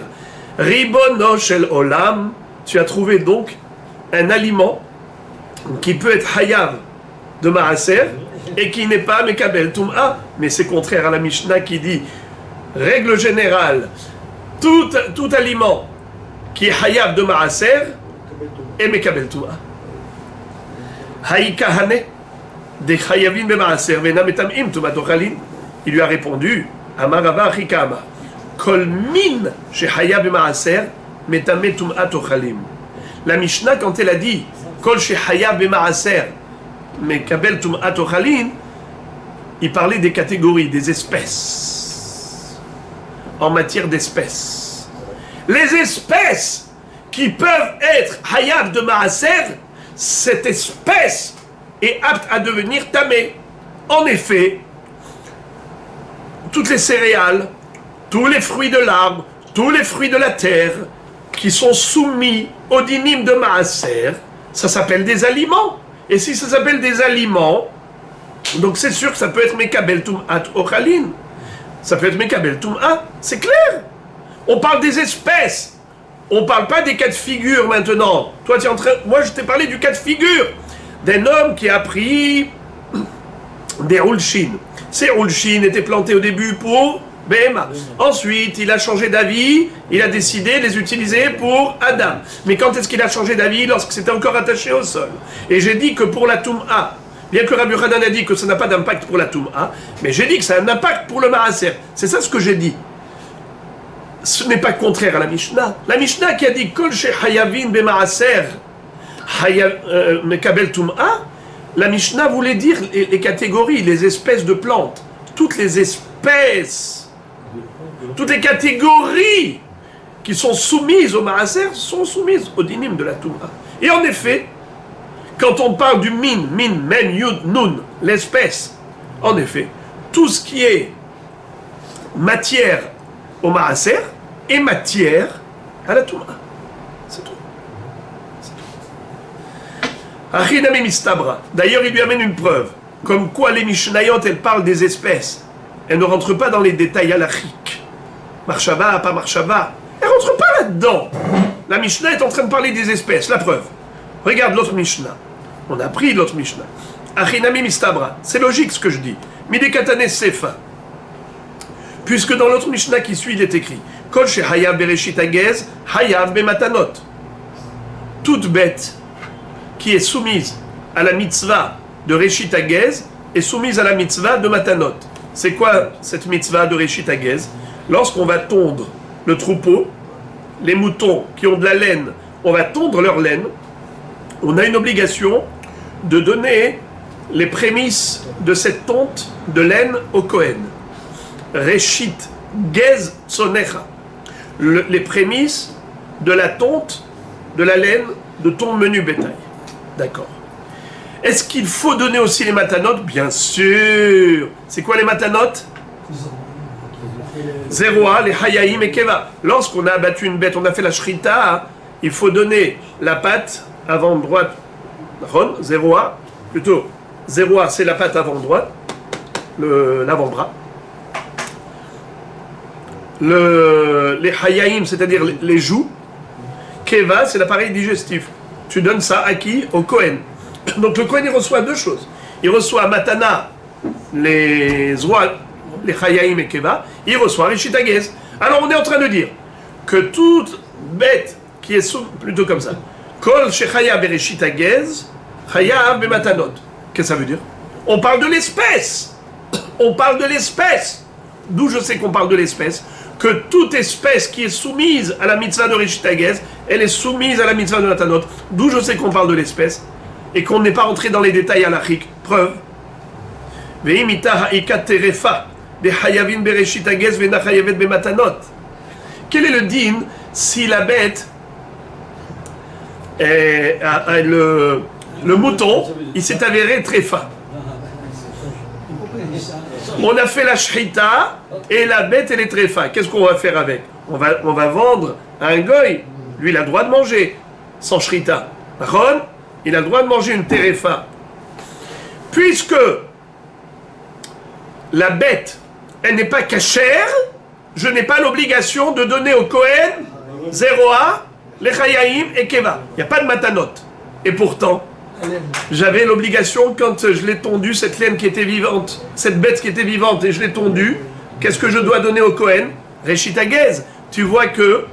Ribono shel Olam, tu as trouvé donc un aliment qui peut être Hayab de Maaser, et qui n'est pas Mekabel Tum'a, mais c'est contraire à la Mishnah qui dit, règle générale, tout aliment qui est Hayab de Maaser est Mekabel Tum'a. Haïkahane, de Hayavin be Maaser, venametamim Tum'atochalin. Il lui a répondu, Amarava Achikama, Kol min chez Hayab be Maaser, metame Tum'atochalim. La Mishnah, quand elle a dit, Kol chez Hayab be Maaser, mais Kabel Tum'at Ochalin, il parlait des catégories, des espèces, en matière d'espèces. Les espèces qui peuvent être Hayab de Maaser, cette espèce est apte à devenir tamé. En effet, toutes les céréales, tous les fruits de l'arbre, tous les fruits de la terre, qui sont soumis au dinim de Maaser, ça s'appelle des aliments. Et si ça s'appelle des aliments, donc c'est sûr que ça peut être Mekabel Tum'at Ochalin. Ça peut être Mekabel Tum'a, c'est clair. On parle des espèces. On ne parle pas des cas de figure maintenant. Toi, tu es en train... Moi, je t'ai parlé du cas de figure d'un homme qui a pris des Ulshin. Ces Ulshin étaient plantés au début pour Behema. Ensuite, il a changé d'avis, il a décidé de les utiliser pour Adam. Mais quand est-ce qu'il a changé d'avis? Lorsque c'était encore attaché au sol. Et j'ai dit que pour la Tum'a, bien que Rabbi Yochanan a dit que ça n'a pas d'impact pour la Tum'a, mais j'ai dit que ça a un impact pour le Maaser. C'est ça ce que j'ai dit. Ce n'est pas contraire à la Mishnah. La Mishnah qui a dit Kol she Hayavin be Maaser Mekabel Tum'a, la Mishnah voulait dire les catégories, les espèces de plantes. Toutes les espèces, toutes les catégories qui sont soumises au Maaser sont soumises au dinim de la Tum'a. Et en effet, quand on parle du min, men, yud, nun, l'espèce, en effet, tout ce qui est matière au Maaser est matière à la Tum'a. C'est tout. Achinami mistabra. D'ailleurs, il lui amène une preuve, comme quoi les Mishnayot, elles parlent des espèces. Elles ne rentrent pas dans les détails halachiques. Marshava, pas marshava. Elles ne rentrent pas là-dedans. La Mishnah est en train de parler des espèces. La preuve. Regarde l'autre Mishnah. On a pris l'autre Mishnah. Achinami mistabra. C'est logique ce que je dis. Midekatane sefa. Puisque dans l'autre Mishnah qui suit, il est écrit Kol she hayav bereshit hagez, hayav bematanot. Toute bête qui est soumise à la mitzvah de Reshit Hagez est soumise à la mitzvah de Matanot. C'est quoi cette mitzvah de Reshit Hagez? Lorsqu'on va tondre le troupeau, les moutons qui ont de la laine, on va tondre leur laine, on a une obligation de donner les prémices de cette tonte de laine au Kohen. Reshit gez tsonecha. Les prémices de la tonte de la laine de ton menu bétail. D'accord. Est-ce qu'il faut donner aussi les matanotes? Bien sûr. C'est quoi les matanotes? Zéroa, les hayaïm et keva. Lorsqu'on a abattu une bête, on a fait la shrita, il faut donner la patte avant droite. Zéroa, plutôt. Zéroa, c'est la patte avant droite, l'avant-bras. Les hayaïm, c'est-à-dire les joues. Keva, c'est l'appareil digestif. Tu donnes ça à qui? Au Kohen. Donc le Kohen, il reçoit deux choses. Il reçoit matana, les oies, les chayaïm et keva. Il reçoit reshit agez. Alors on est en train de dire que toute bête qui est plutôt comme ça. Kol shechaya bereshit agez, chayav bematanot. Qu'est-ce que ça veut dire? On parle de l'espèce. On parle de l'espèce. D'où je sais qu'on parle de l'espèce? Que toute espèce qui est soumise à la mitzvah de reshit agez, elle est soumise à la mitzvah de matanot. D'où je sais qu'on parle de l'espèce et qu'on n'est pas rentré dans les détails halachiques. Preuve. Quel est le din si la bête, le mouton, il s'est avéré tréfa? On a fait la shrita et la bête elle est tréfa. Qu'est-ce qu'on va faire avec? On va vendre à un goy. Lui il a le droit de manger sans shrita. Il a le droit de manger une terefa. Puisque la bête, elle n'est pas cachère, je n'ai pas l'obligation de donner au Kohen, Zéroa, les Chayaïm et Keva. Il n'y a pas de matanot. Et pourtant, j'avais l'obligation, quand je l'ai tondu, cette laine qui était vivante, cette bête qui était vivante, et je l'ai tondue, qu'est-ce que je dois donner au Kohen? Reshit agez. Tu vois que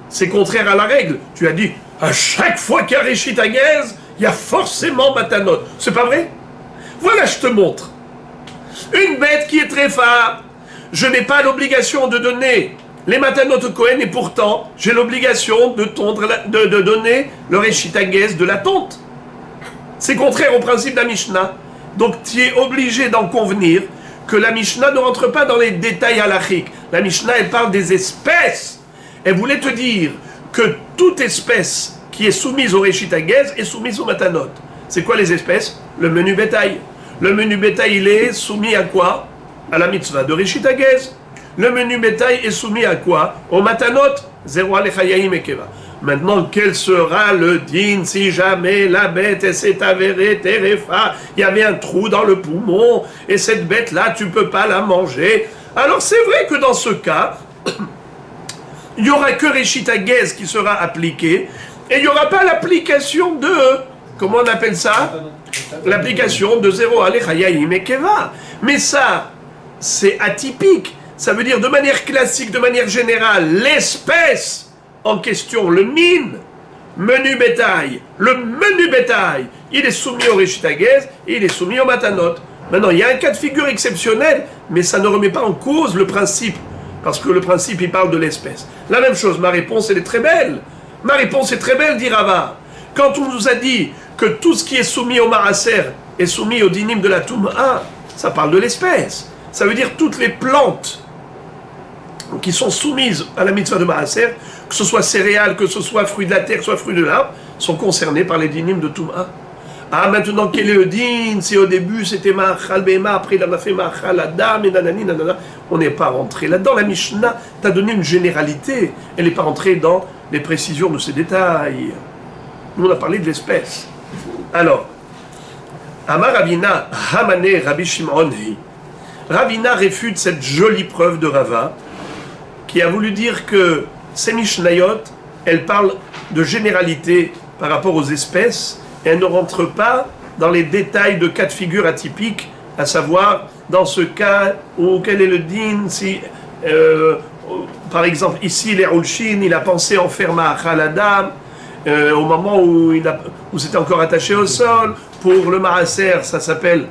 c'est contraire à la règle. Tu as dit, à chaque fois qu'il y a reshit agez, il y a forcément matanot. C'est pas vrai? Voilà, je te montre. Une bête qui est tréfa, je n'ai pas l'obligation de donner les matanot au Kohen, et pourtant, j'ai l'obligation de donner le reshit agez de la tonte. C'est contraire au principe de la Mishnah. Donc, tu es obligé d'en convenir que la Mishnah ne rentre pas dans les détails halachiques. La Mishnah, elle parle des espèces. Elle voulait te dire que toute espèce qui est soumise au reshit agez est soumise au matanot. C'est quoi les espèces? Le menu bétail. Le menu bétail, il est soumis à quoi? À la mitzvah de reshit agez. Le menu bétail est soumis à quoi? Au matanot. Zéro alechayaim et keva. Maintenant, quel sera le din si jamais la bête s'est avérée terefa? Il y avait un trou dans le poumon et cette bête-là, tu ne peux pas la manger. Alors c'est vrai que dans ce cas, il n'y aura que reshit agez qui sera appliqué et il n'y aura pas l'application de, comment on appelle ça? L'application de zéro alechayaim et keva. Mais ça, c'est atypique. Ça veut dire de manière classique, de manière générale, l'espèce en question, le menu bétail, il est soumis au reshit agez et il est soumis au matanot. Maintenant, il y a un cas de figure exceptionnel, mais ça ne remet pas en cause le principe, parce que le principe, il parle de l'espèce. La même chose, ma réponse, elle est très belle. Ma réponse est très belle, dit Rava. Quand on nous a dit que tout ce qui est soumis au maaser est soumis au dinim de la Toum'a, ça parle de l'espèce. Ça veut dire toutes les plantes qui sont soumises à la mitzvah de maaser, que ce soit céréales, que ce soit fruits de la terre, que ce soit fruits de l'arbre, sont concernés par les dinim de Toum'a. Ah, maintenant, quel est le din? Si au début c'était Ma'achal Behema, après il en a fait Ma'achal Adam, et nanani, nanana. On n'est pas rentré là-dedans. La Mishnah t'a donné une généralité. Elle n'est pas rentrée dans les précisions de ces détails. Nous, on a parlé de l'espèce. Alors, Amar Ravina, Hamane Rabbi Shimon Hi. Ravina réfute cette jolie preuve de Rava, qui a voulu dire que ces Mishnayot, elles parlent de généralité par rapport aux espèces, et elles ne rentrent pas dans les détails de cas de figure atypiques, à savoir, dans ce cas, où quel est le din, si, par exemple, ici, les Roulchin, il a pensé en faire Ma'achal Adam, au moment où c'était encore attaché au sol. Pour le Maaser, ça s'appelle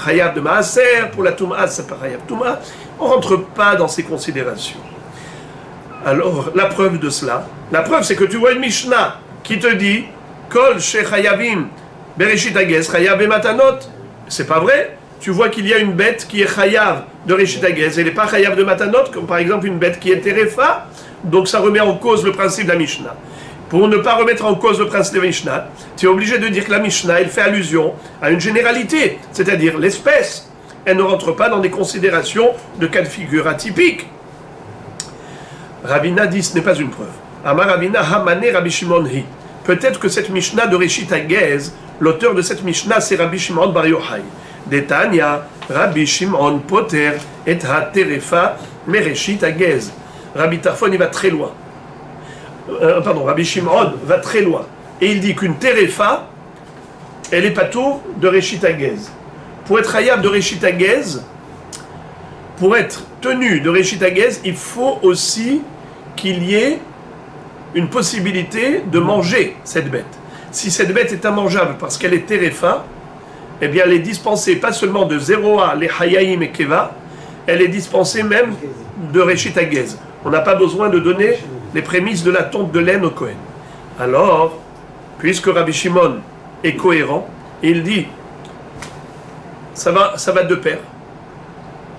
Chayav de Maaser, pour la Toum'a, ça s'appelle Chayav Toum'a. On ne rentre pas dans ces considérations. Alors, la preuve de cela, la preuve c'est que tu vois une Mishnah qui te dit Kol Shechayavim Bereshit Hagez Chayav Bematanot. C'est pas vrai. Tu vois qu'il y a une bête qui est Chayav de Reshit Hagez, elle n'est pas Chayav de Matanot, comme par exemple une bête qui est Terefa. Donc ça remet en cause le principe de la Mishnah. Pour ne pas remettre en cause le principe de la Mishnah, tu es obligé de dire que la Mishnah, elle fait allusion à une généralité, c'est-à-dire l'espèce. Elle ne rentre pas dans des considérations de cas de figure atypiques. Ravina dit ce n'est pas une preuve. Amar Ravina Hamane Rabbi Shimon Hi. Peut-être que cette Mishnah de Reshit Hagez, l'auteur de cette Mishnah, c'est Rabbi Shimon Bar Yochai. Detania, Rabbi Shimon Poter et Ha-Terefa Mereshit Hagez. Rabbi Tarfon, il va très loin. Rabbi Shimon va très loin. Et il dit qu'une Terefa, elle est patour de Reshit Hagez. Pour être hayab de Reshit Hagez, pour être tenu de Reshit Hagez, il faut aussi qu'il y ait une possibilité de manger cette bête. Si cette bête est immangeable parce qu'elle est Terefa, eh bien elle est dispensée pas seulement de Zeroa, les Hayaim et Keva, elle est dispensée même de Reshit Hagez. On n'a pas besoin de donner les prémices de la tonte de laine au Kohen. Alors, puisque Rabbi Shimon est cohérent, il dit, ça va de pair.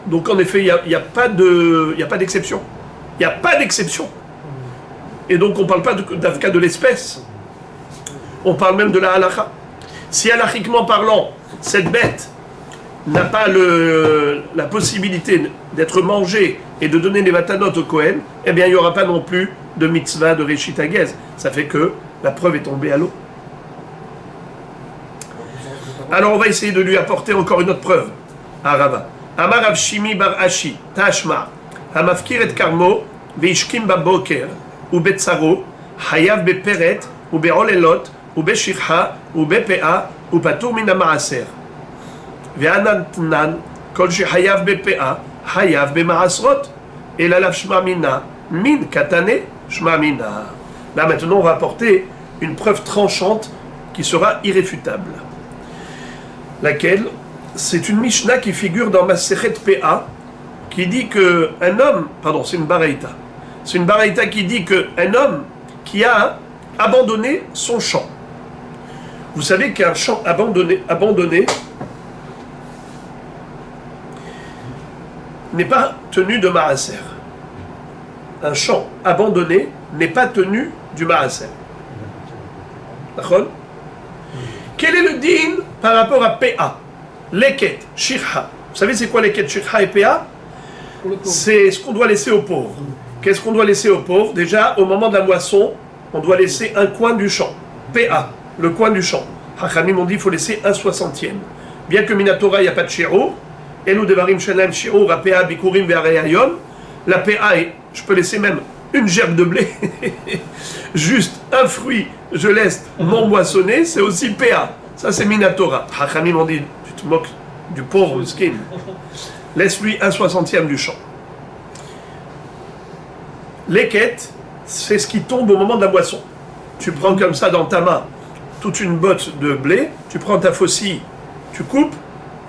Donc en effet, il n'y a pas d'exception. Il n'y a pas d'exception. Et donc on ne parle pas d'Afka de l'espèce. On parle même de la halakha. Si halachiquement parlant, cette bête n'a pas la possibilité d'être mangée et de donner les matanot au Kohen, eh bien il n'y aura pas non plus de mitzvah de Reshit Hagez. Ça fait que la preuve est tombée à l'eau. Alors on va essayer de lui apporter encore une autre preuve. Arava. Amar Rav Shimi bar Ashi, Tashma, Hamafkir et Karmo, Veishkim baboker, ou Betsaro, Hayav beperet, ou beolelot, ou beshirha, ou bepea, ou patur min hamaaser. Ve'anantnan, kol shehayav bepea, hayav bemaasrot, et la lav shmamina, min katane shmamina. Là maintenant on va apporter une preuve tranchante qui sera irréfutable. Laquelle, c'est une Mishnah qui figure dans Masechet Pea, qui dit que un homme, c'est une Baraïta. C'est une Baraïta qui dit qu'un homme qui a abandonné son champ. Vous savez qu'un champ abandonné n'est pas tenu de Maaser. Un champ abandonné n'est pas tenu du Maaser. D'accord ? Quel est le din par rapport à PA? Leket, shirha. Vous savez c'est quoi leket, shirha et PA? C'est ce qu'on doit laisser aux pauvres. Qu'est-ce qu'on doit laisser aux pauvres? Déjà, au moment de la moisson, on doit laisser un coin du champ. PA, le coin du champ. Hachamim ont dit qu'il faut laisser 1/60. Bien que Minatora, il n'y a pas de shiro, et nous devarim shanam shiro, PA, bikurim, ve'areyayon, la PA, je peux laisser même une gerbe de blé, juste un fruit, je laisse non moissonné, c'est aussi PA. Ça c'est Minatora. Hachamim ont dit, tu te moques du pauvre skin. Laisse-lui 1/60 du champ. Leket, c'est ce qui tombe au moment de la moisson. Tu prends comme ça dans ta main toute une botte de blé, tu prends ta faucille, tu coupes,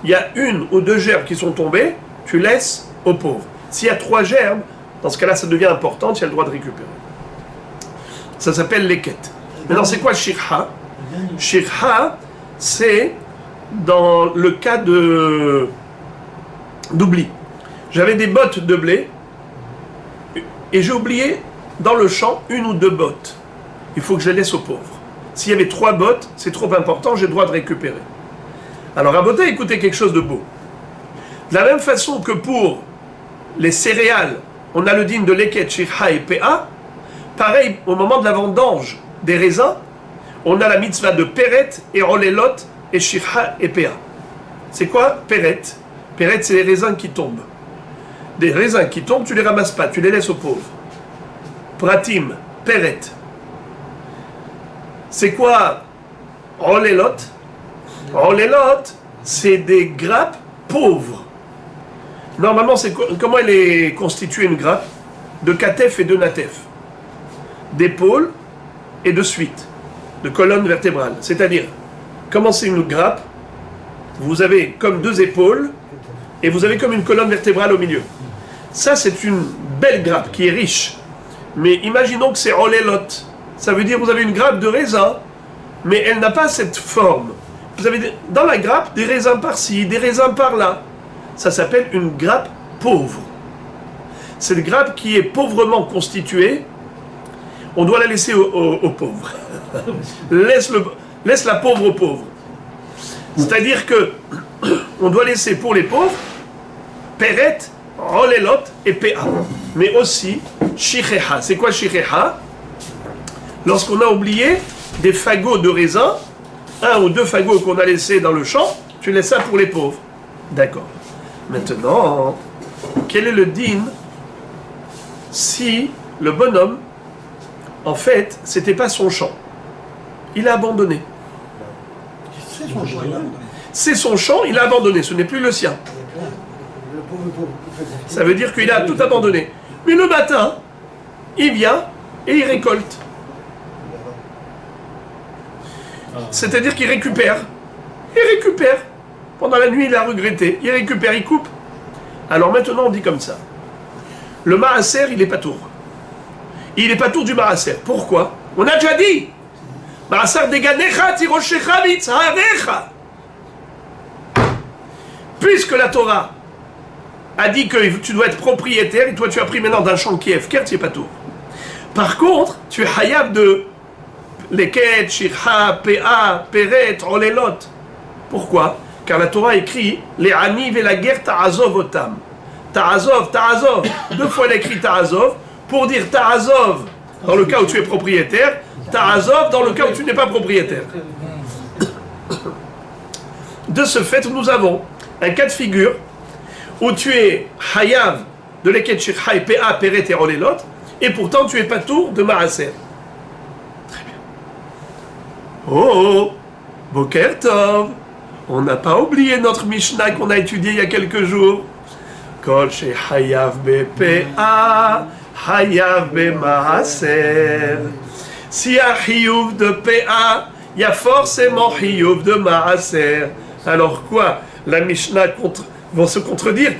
il y a 1 ou 2 gerbes qui sont tombées, tu laisses aux pauvres. S'il y a 3 gerbes, dans ce cas-là, ça devient important, tu as le droit de récupérer. Ça s'appelle leket. Maintenant, c'est quoi shirha? Shirha, c'est dans le cas d'oubli. J'avais des bottes de blé et j'ai oublié dans le champ 1 ou 2 bottes. Il faut que je les laisse aux pauvres. S'il y avait 3 bottes, c'est trop important, j'ai le droit de récupérer. Alors, Rabotai, écoutez quelque chose de beau. De la même façon que pour les céréales, on a le din de leket, shirha et PA, pareil, au moment de la vendange des raisins, on a la mitzvah de peret et rolelot et shirha et PA. C'est quoi peret? Peret, c'est les raisins qui tombent. Des raisins qui tombent, tu les ramasses pas, tu les laisses aux pauvres. Pratim, peret. C'est quoi rolelot? Rolelot, c'est des grappes pauvres. Normalement, comment elle est constituée une grappe? De katef et de natef. D'épaule et de suite. De colonne vertébrale. C'est-à-dire, comment c'est une grappe? Vous avez comme 2 épaules et vous avez comme une colonne vertébrale au milieu. Ça, c'est une belle grappe qui est riche. Mais imaginons que c'est olelot. Ça veut dire que vous avez une grappe de raisin, mais elle n'a pas cette forme. Vous avez dans la grappe des raisins par-ci, des raisins par-là. Ça s'appelle une grappe pauvre. Cette grappe qui est pauvrement constituée, on doit la laisser aux pauvres. Laisse la pauvre aux pauvres. C'est-à-dire que on doit laisser pour les pauvres Peret, Rolelot et PA. Mais aussi Shicheha. C'est quoi Shicheha? Lorsqu'on a oublié des fagots de raisin, 1 ou 2 fagots qu'on a laissés dans le champ, tu laisses ça pour les pauvres. D'accord. Maintenant, quel est le din si le bonhomme, en fait, c'était pas son champ? Il a abandonné. C'est son champ, il a abandonné, ce n'est plus le sien. Ça veut dire qu'il a tout abandonné. Mais le matin, il vient et il récolte. C'est-à-dire qu'il récupère. Il récupère. Pendant la nuit, il a regretté. Il récupère, il coupe. Alors maintenant, on dit comme ça. Le maaser, il est patour. Il est patour du maaser. Pourquoi? On a déjà dit. Maaser deganecha tiroshecha vitzharecha. Puisque la Torah a dit que tu dois être propriétaire, et toi tu as pris maintenant d'un champ qui est efker, tu es patour. Par contre, tu es hayab de leket, shirha, pa, peret, olelot. Pourquoi? Car la Torah écrit les aniv et la guerre ta'azov otam. Ta'azov, ta'azov. 2 fois elle écrit ta'azov pour dire ta'azov dans le cas où tu es propriétaire, ta'azov dans le cas où tu n'es pas propriétaire. De ce fait, nous avons un cas de figure où tu es hayav de leket, shirha, pa, peret et olelot, et pourtant tu es patour de maaser. Très bien. Oh, Boker Tov. On n'a pas oublié notre Mishnah qu'on a étudié il y a quelques jours. Kol she hayav bePA, hayav bemaaser. S'il y a hiyuv de PA, il y a forcément hiyuv de maaser. Alors quoi? La Mishnah vont se contredire.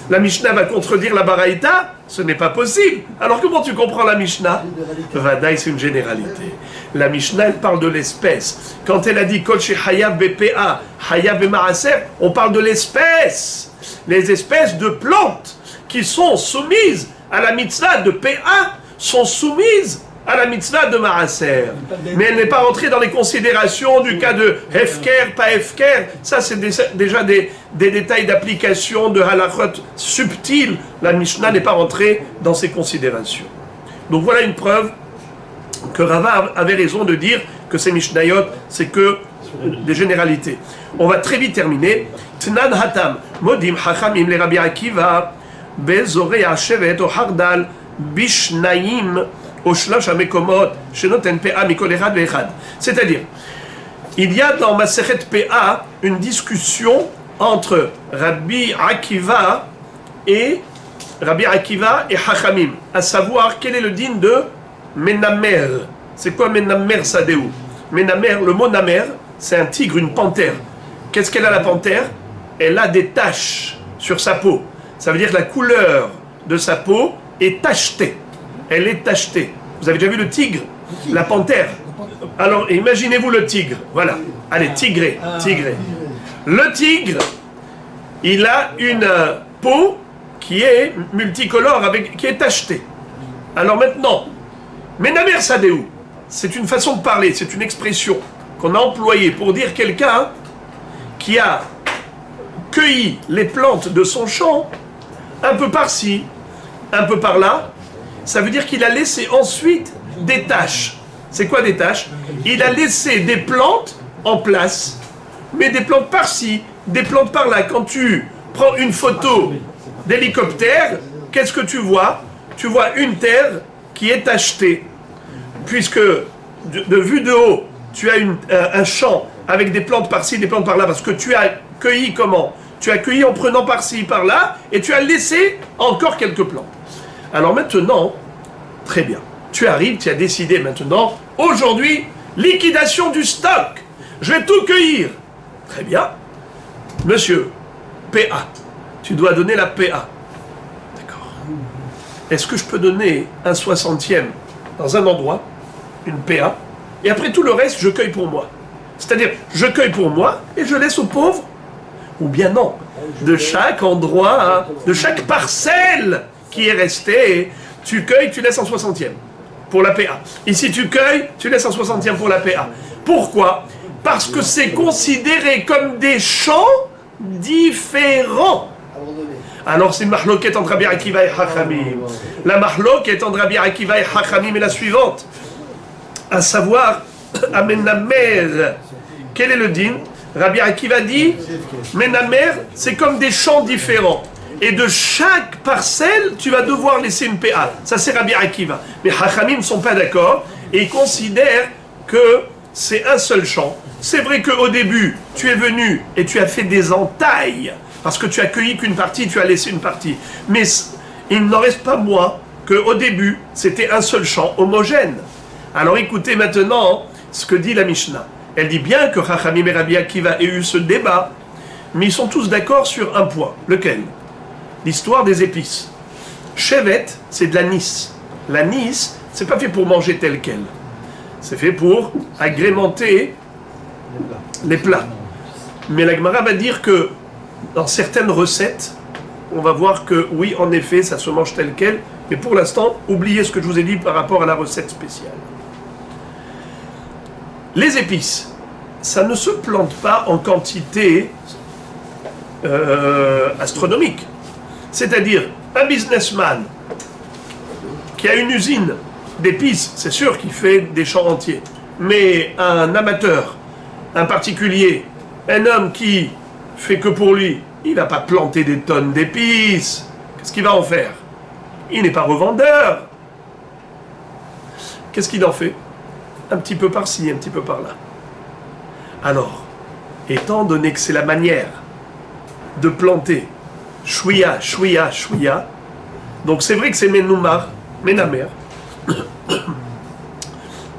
La Mishnah va contredire la Baraïta? Ce n'est pas possible. Alors comment tu comprends la Mishnah? Vadaï, c'est une généralité. La Mishnah, elle parle de l'espèce. Quand elle a dit Kol she hayav bePA, hayav bemaaser, on parle de l'espèce. Les espèces de plantes qui sont soumises à la mitzvah de PA sont soumises à la mitzvah de maaser. Mais elle n'est pas rentrée dans les considérations du cas de hefker, pas hefker. Ça, c'est déjà des détails d'application de halachot subtils. La Mishnah n'est pas rentrée dans ces considérations. Donc voilà une preuve que Rava avait raison de dire que ces Mishnayot, c'est que des généralités. On va très vite terminer. Tnan hatam, modim hachamim le Rabbi Akiva, bezorei hashevet o hardal, bishnayim, o shlosh hamekomot, shenoten PA mikol echad ve'echad. C'est-à-dire, il y a dans Masechet PA une discussion entre Rabbi Akiva et Hachamim, à savoir quel est le din de Menamer. C'est quoi Menamer Sadeu? Menamer, le mot Namer, c'est un tigre, une panthère. Qu'est-ce qu'elle a la panthère? Elle a des taches sur sa peau. Ça veut dire que la couleur de sa peau est tachetée. Elle est tachetée. Vous avez déjà vu le tigre? La panthère. Alors imaginez-vous le tigre. Voilà. Allez, tigré. Le tigre, il a une peau qui est multicolore, qui est tachetée. Alors maintenant, Menamer Sadeu, c'est une façon de parler, c'est une expression qu'on a employée pour dire quelqu'un qui a cueilli les plantes de son champ, un peu par-ci, un peu par-là. Ça veut dire qu'il a laissé ensuite des taches. C'est quoi des taches? Il a laissé des plantes en place, mais des plantes par-ci, des plantes par-là. Quand tu prends une photo d'hélicoptère, qu'est-ce que tu vois? Tu vois une terre qui est tachetée. Puisque, de vue de haut, tu as un champ avec des plantes par-ci, des plantes par-là, parce que tu as cueilli comment? Tu as cueilli en prenant par-ci, par-là, et tu as laissé encore quelques plantes. Alors maintenant, très bien, tu arrives, tu as décidé maintenant, aujourd'hui, liquidation du stock. Je vais tout cueillir. Très bien. Monsieur, PA, tu dois donner la PA. D'accord. est-ce que je peux donner un 60e dans un endroit, une PA, et après tout le reste, je cueille pour moi? C'est-à-dire, je cueille pour moi et je laisse aux pauvres? Ou bien non, de chaque endroit, de chaque parcelle qui est restée, tu cueilles, tu laisses en 60e pour la PA. Ici, tu cueilles, tu laisses en 60e pour la PA. Pourquoi? Parce que c'est considéré comme des champs différents. Alors c'est une mahloquette entre Rabbi Akiva et Hachamim. La mahloquette entre Rabbi Akiva et Hachamim est la suivante. À savoir, Amenamer. Quel est le din? Rabbi Akiva dit, Menamer, c'est comme des champs différents. Et de chaque parcelle, tu vas devoir laisser une PA. Ça, c'est Rabbi Akiva. Mais Hachamim ne sont pas d'accord et ils considèrent que c'est un seul champ. C'est vrai qu'au début, tu es venu et tu as fait des entailles parce que tu as cueilli qu'une partie, tu as laissé une partie. Mais il n'en reste pas moins qu'au début, c'était un seul champ homogène. Alors écoutez maintenant ce que dit la Mishnah. Elle dit bien que Chachamim et Rabbi Akiva aient eu ce débat, mais ils sont tous d'accord sur un point. Lequel? L'histoire des épices. Chevet, c'est de l'anis. L'anis, c'est pas fait pour manger tel quel. C'est fait pour agrémenter les plats. Mais la Gemara va dire que dans certaines recettes, on va voir que oui, en effet, ça se mange tel quel, mais pour l'instant, oubliez ce que je vous ai dit par rapport à la recette spéciale. Les épices, ça ne se plante pas en quantité astronomique. C'est-à-dire, un businessman qui a une usine d'épices, c'est sûr qu'il fait des champs entiers. Mais un amateur, un particulier, un homme qui fait que pour lui, il ne va pas planter des tonnes d'épices. Qu'est-ce qu'il va en faire? Il n'est pas revendeur. Qu'est-ce qu'il en fait? Un petit peu par-ci, un petit peu par-là. Alors, étant donné que c'est la manière de planter chouïa, chouïa, chouïa, donc c'est vrai que c'est Menoumar, Menamer,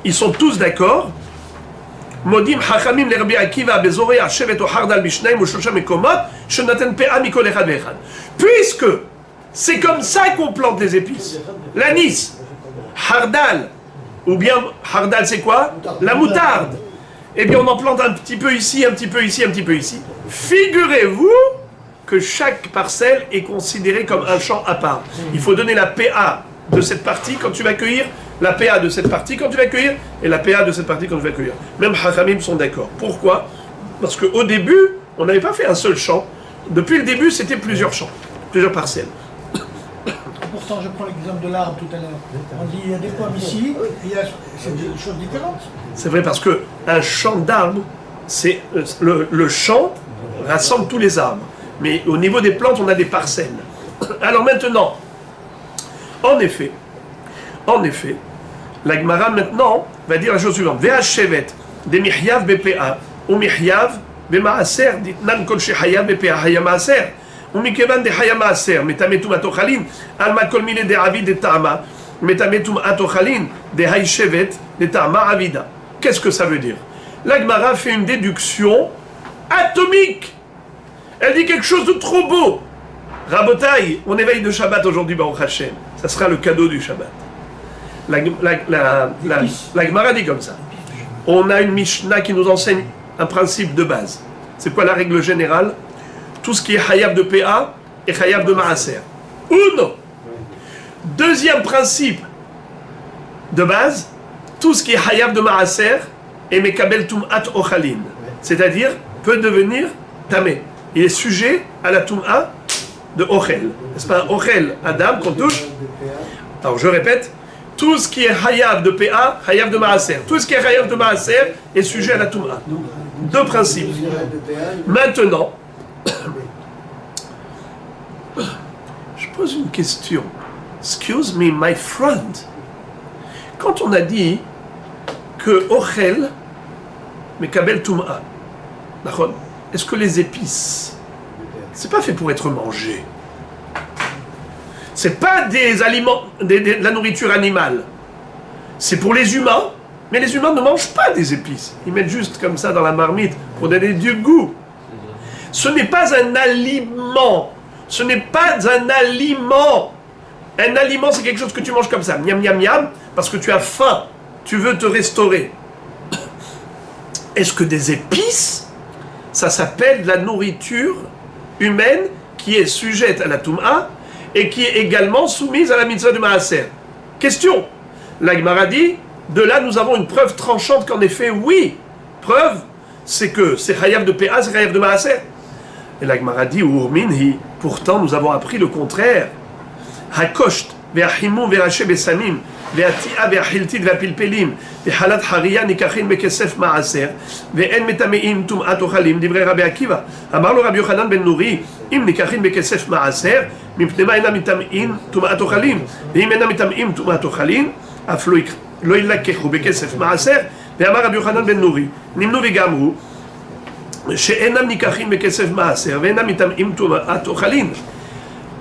ils sont tous d'accord. Modim Hachamim l'Rabbi Akiva bezorei Shevet o Hardal bishnaim ou Shosha mekomot shenaten pe'a mikol echad ve'echad. Puisque c'est comme ça qu'on plante les épices. L'anis, Hardal, ou bien Hardal c'est quoi? La moutarde. Eh bien on en plante un petit peu ici, un petit peu ici, un petit peu ici. Figurez-vous que chaque parcelle est considérée comme un champ à part. Il faut donner la PA de cette partie quand tu vas cueillir, la PA de cette partie quand tu vas cueillir, et la PA de cette partie quand tu vas cueillir. Même Hachamim sont d'accord. Pourquoi? Parce qu'au début, on n'avait pas fait un seul champ. Depuis le début, c'était plusieurs champs, plusieurs parcelles. Pourtant, je prends l'exemple de l'arbre tout à l'heure. On dit il y a des pommes ici, et c'est des choses différentes. C'est vrai parce qu'un champ d'arbres, c'est le champ rassemble tous les arbres. Mais au niveau des plantes, on a des parcelles. Alors maintenant, en effet, la Gemara maintenant va dire la chose suivante. Ve'ashevet de mihyav bePA ou mihyav bemaaser ditnan kol shehayav bePA hayamaaser ou mikevan de hayamaaser metametum atochalin alma kol mine de avid de ta'ama metametum atochalin de hayshevet de ta'ama avida. Qu'est-ce que ça veut dire? La Gemara fait une déduction atomique. Elle dit quelque chose de trop beau. Rabotaï, on éveille de Shabbat aujourd'hui, Baruch Hashem. Ça sera le cadeau du Shabbat. La Gemara dit comme ça. On a une Mishnah qui nous enseigne un principe de base. C'est quoi la règle générale? Tout ce qui est Hayab de PA et Hayab de Maaser. Uno. Deuxième principe de base, tout ce qui est Hayab de Maaser et Mekabel Tum'at Ochalin. C'est-à-dire, peut devenir Tamé. Il est sujet à la Tum'a de Ochel. N'est-ce pas? Ochel, Adam, qu'on touche. Alors je répète, tout ce qui est Hayab de PA, Hayab de Maaser. Tout ce qui est Hayab de Maaser est sujet à la Tum'a. Deux principes. Maintenant, je pose une question. Excuse me, my friend. Quand on a dit que Ochel, Mekabel Tum'a, est-ce que les épices, c'est pas fait pour être mangé? C'est pas des aliments, de la nourriture animale. C'est pour les humains, mais les humains ne mangent pas des épices. Ils mettent juste comme ça dans la marmite pour donner du goût. Ce n'est pas un aliment. Ce n'est pas un aliment. Un aliment, c'est quelque chose que tu manges comme ça, miam miam miam, parce que tu as faim, tu veux te restaurer. Est-ce que des épices, ça s'appelle de la nourriture humaine qui est sujette à la Toum'a et qui est également soumise à la mitzvah du Maaser? Question. La Gemara dit, de là nous avons une preuve tranchante qu'en effet, oui. Preuve, c'est que c'est Chayav de Péa, c'est Chayav de Maaser. Et la Gemara dit, Urminhi, pourtant nous avons appris le contraire. Hakosht, ve'achimum, ve'raché, be'samim, ve'atia, ve'achiltit, ve'apilpelim, ve'halat hariya, nikachin, bekesef, maaser, ve'en metameim, tum'at ochalim, divrei Rabbi Akiva. Amar lo Rabbi Yochanan ben Nuri, im nikachin, bekesef, maaser, mipnema ena mitameim, tum'at ochalim, ve'im ena mitameim, tum'at ochalim, אף לא ילקחו בכסף מעשר, ואמר רבי יוחנן בן נורי, נמנו וגמרו, שאינם ניקחים בכסף מעשר, ואינם מטמאים טומאת אוכלין.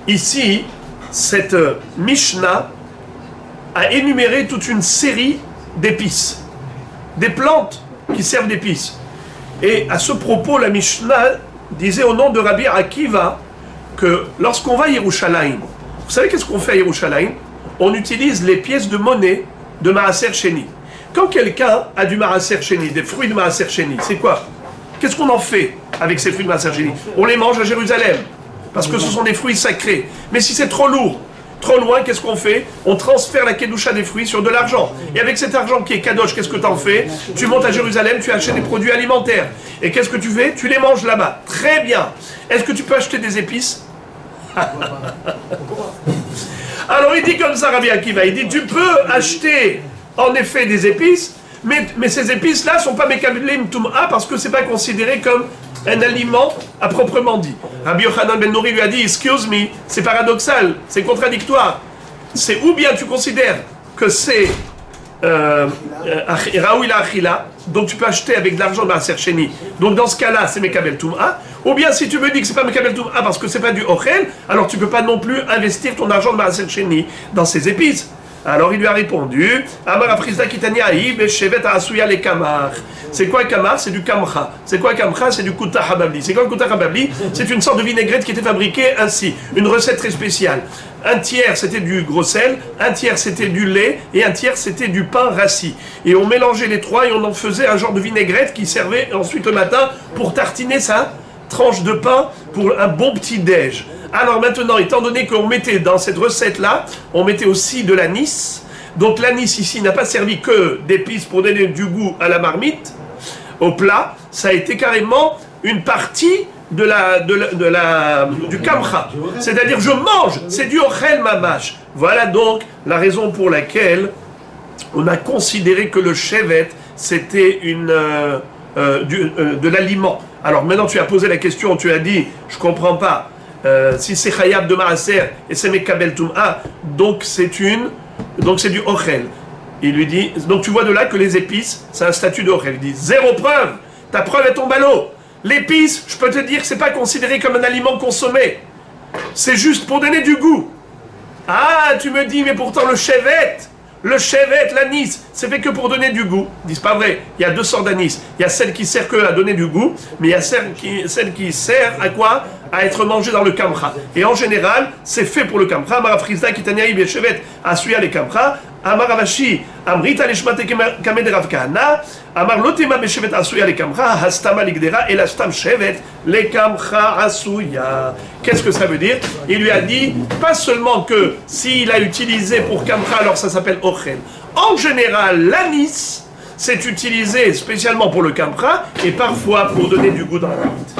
Ici, cette Mishnah a énuméré toute une série d'épices, des plantes qui servent d'épices. Et à ce propos, la Mishnah disait au nom de Rabbi Akiva que lorsqu'on va à Yerushalayim, vous savez qu'est-ce qu'on fait à Yerushalayim? On utilise les pièces de monnaie de Maaser Sheni. Quand quelqu'un a du Maaser Sheni, des fruits de Maaser Sheni, c'est quoi? Qu'est-ce qu'on en fait avec ces fruits de Maaser Sheni? On les mange à Jérusalem, parce que ce sont des fruits sacrés. Mais si c'est trop lourd, trop loin, qu'est-ce qu'on fait? On transfère la kedusha des fruits sur de l'argent. Et avec cet argent qui est kadosh, qu'est-ce que tu en fais? Tu montes à Jérusalem, tu achètes des produits alimentaires. Et qu'est-ce que tu fais? Tu les manges là-bas. Très bien. Est-ce que tu peux acheter des épices? Alors il dit comme ça, Rabbi Akiva, il dit tu peux acheter en effet des épices, mais ces épices-là ne sont pas mekabelim tum'a parce que ce n'est pas considéré comme un aliment à proprement dit. Rabbi Yochanan ben Nouri lui a dit, excuse me, c'est paradoxal, c'est contradictoire. C'est ou bien tu considères que c'est Raoula Achila, donc tu peux acheter avec de l'argent de Maaser Sheni. Donc dans ce cas-là, c'est Mekabel Tum'a. Ou bien si tu me dis que c'est pas Mekabel Tum'a parce que c'est pas du Ochel, alors tu peux pas non plus investir ton argent de Maaser Sheni dans ces épices. Alors il lui a répondu, Amar Afrizda Kitaniahi, Beshevet Asuya le Kamar. C'est quoi Kamar? C'est du Kamcha. C'est quoi Kamcha? C'est du Kuta Hababli. C'est quoi le Kuta Hababli? C'est une sorte de vinaigrette qui était fabriquée ainsi, une recette très spéciale. Un tiers c'était du gros sel, un tiers c'était du lait et un tiers c'était du pain rassis. Et on mélangeait les trois et on en faisait un genre de vinaigrette qui servait ensuite le matin pour tartiner sa tranche de pain pour un bon petit déj. Alors maintenant, étant donné qu'on mettait dans cette recette-là, on mettait aussi de l'anis. Donc l'anis ici n'a pas servi que d'épices pour donner du goût à la marmite, au plat. Ça a été carrément une partie du kamcha. C'est-à-dire je mange, c'est du ochel mamash. Voilà donc la raison pour laquelle on a considéré que le shevet c'était de l'aliment. Alors maintenant tu as posé la question, tu as dit, je comprends pas. Si c'est Chayab de Maaser et c'est Mekabel Tum'a, donc c'est du Ochel. Il lui dit, donc tu vois de là que les épices, c'est un statut de Ochel. Il dit, zéro preuve, ta preuve est ton ballot. L'épice, je peux te dire que c'est pas considéré comme un aliment consommé. C'est juste pour donner du goût. Ah, tu me dis, mais pourtant le chevet, l'anis, c'est fait que pour donner du goût. Ils disent pas vrai, il y a deux sortes d'anis. Il y a celle qui sert que à donner du goût, mais il y a celle qui sert à quoi? À être mangée dans le kamcha. Et en général, c'est fait pour le kamcha. Amar Afrizda Kitaniahi Beshevet Asuya le kamcha. Amar Avashi Amrita Lishmate Kamed Rav Kahana. Amar Lotema Beshevet Asuya le kamcha. Hastama Ligdera et Lastam Shevet le kamcha Asuya. Qu'est-ce que ça veut dire? Il lui a dit, pas seulement que s'il a utilisé pour kamcha, alors ça s'appelle ochel. En général, l'anis, c'est utilisé spécialement pour le kamcha et parfois pour donner du goût dans la marmite.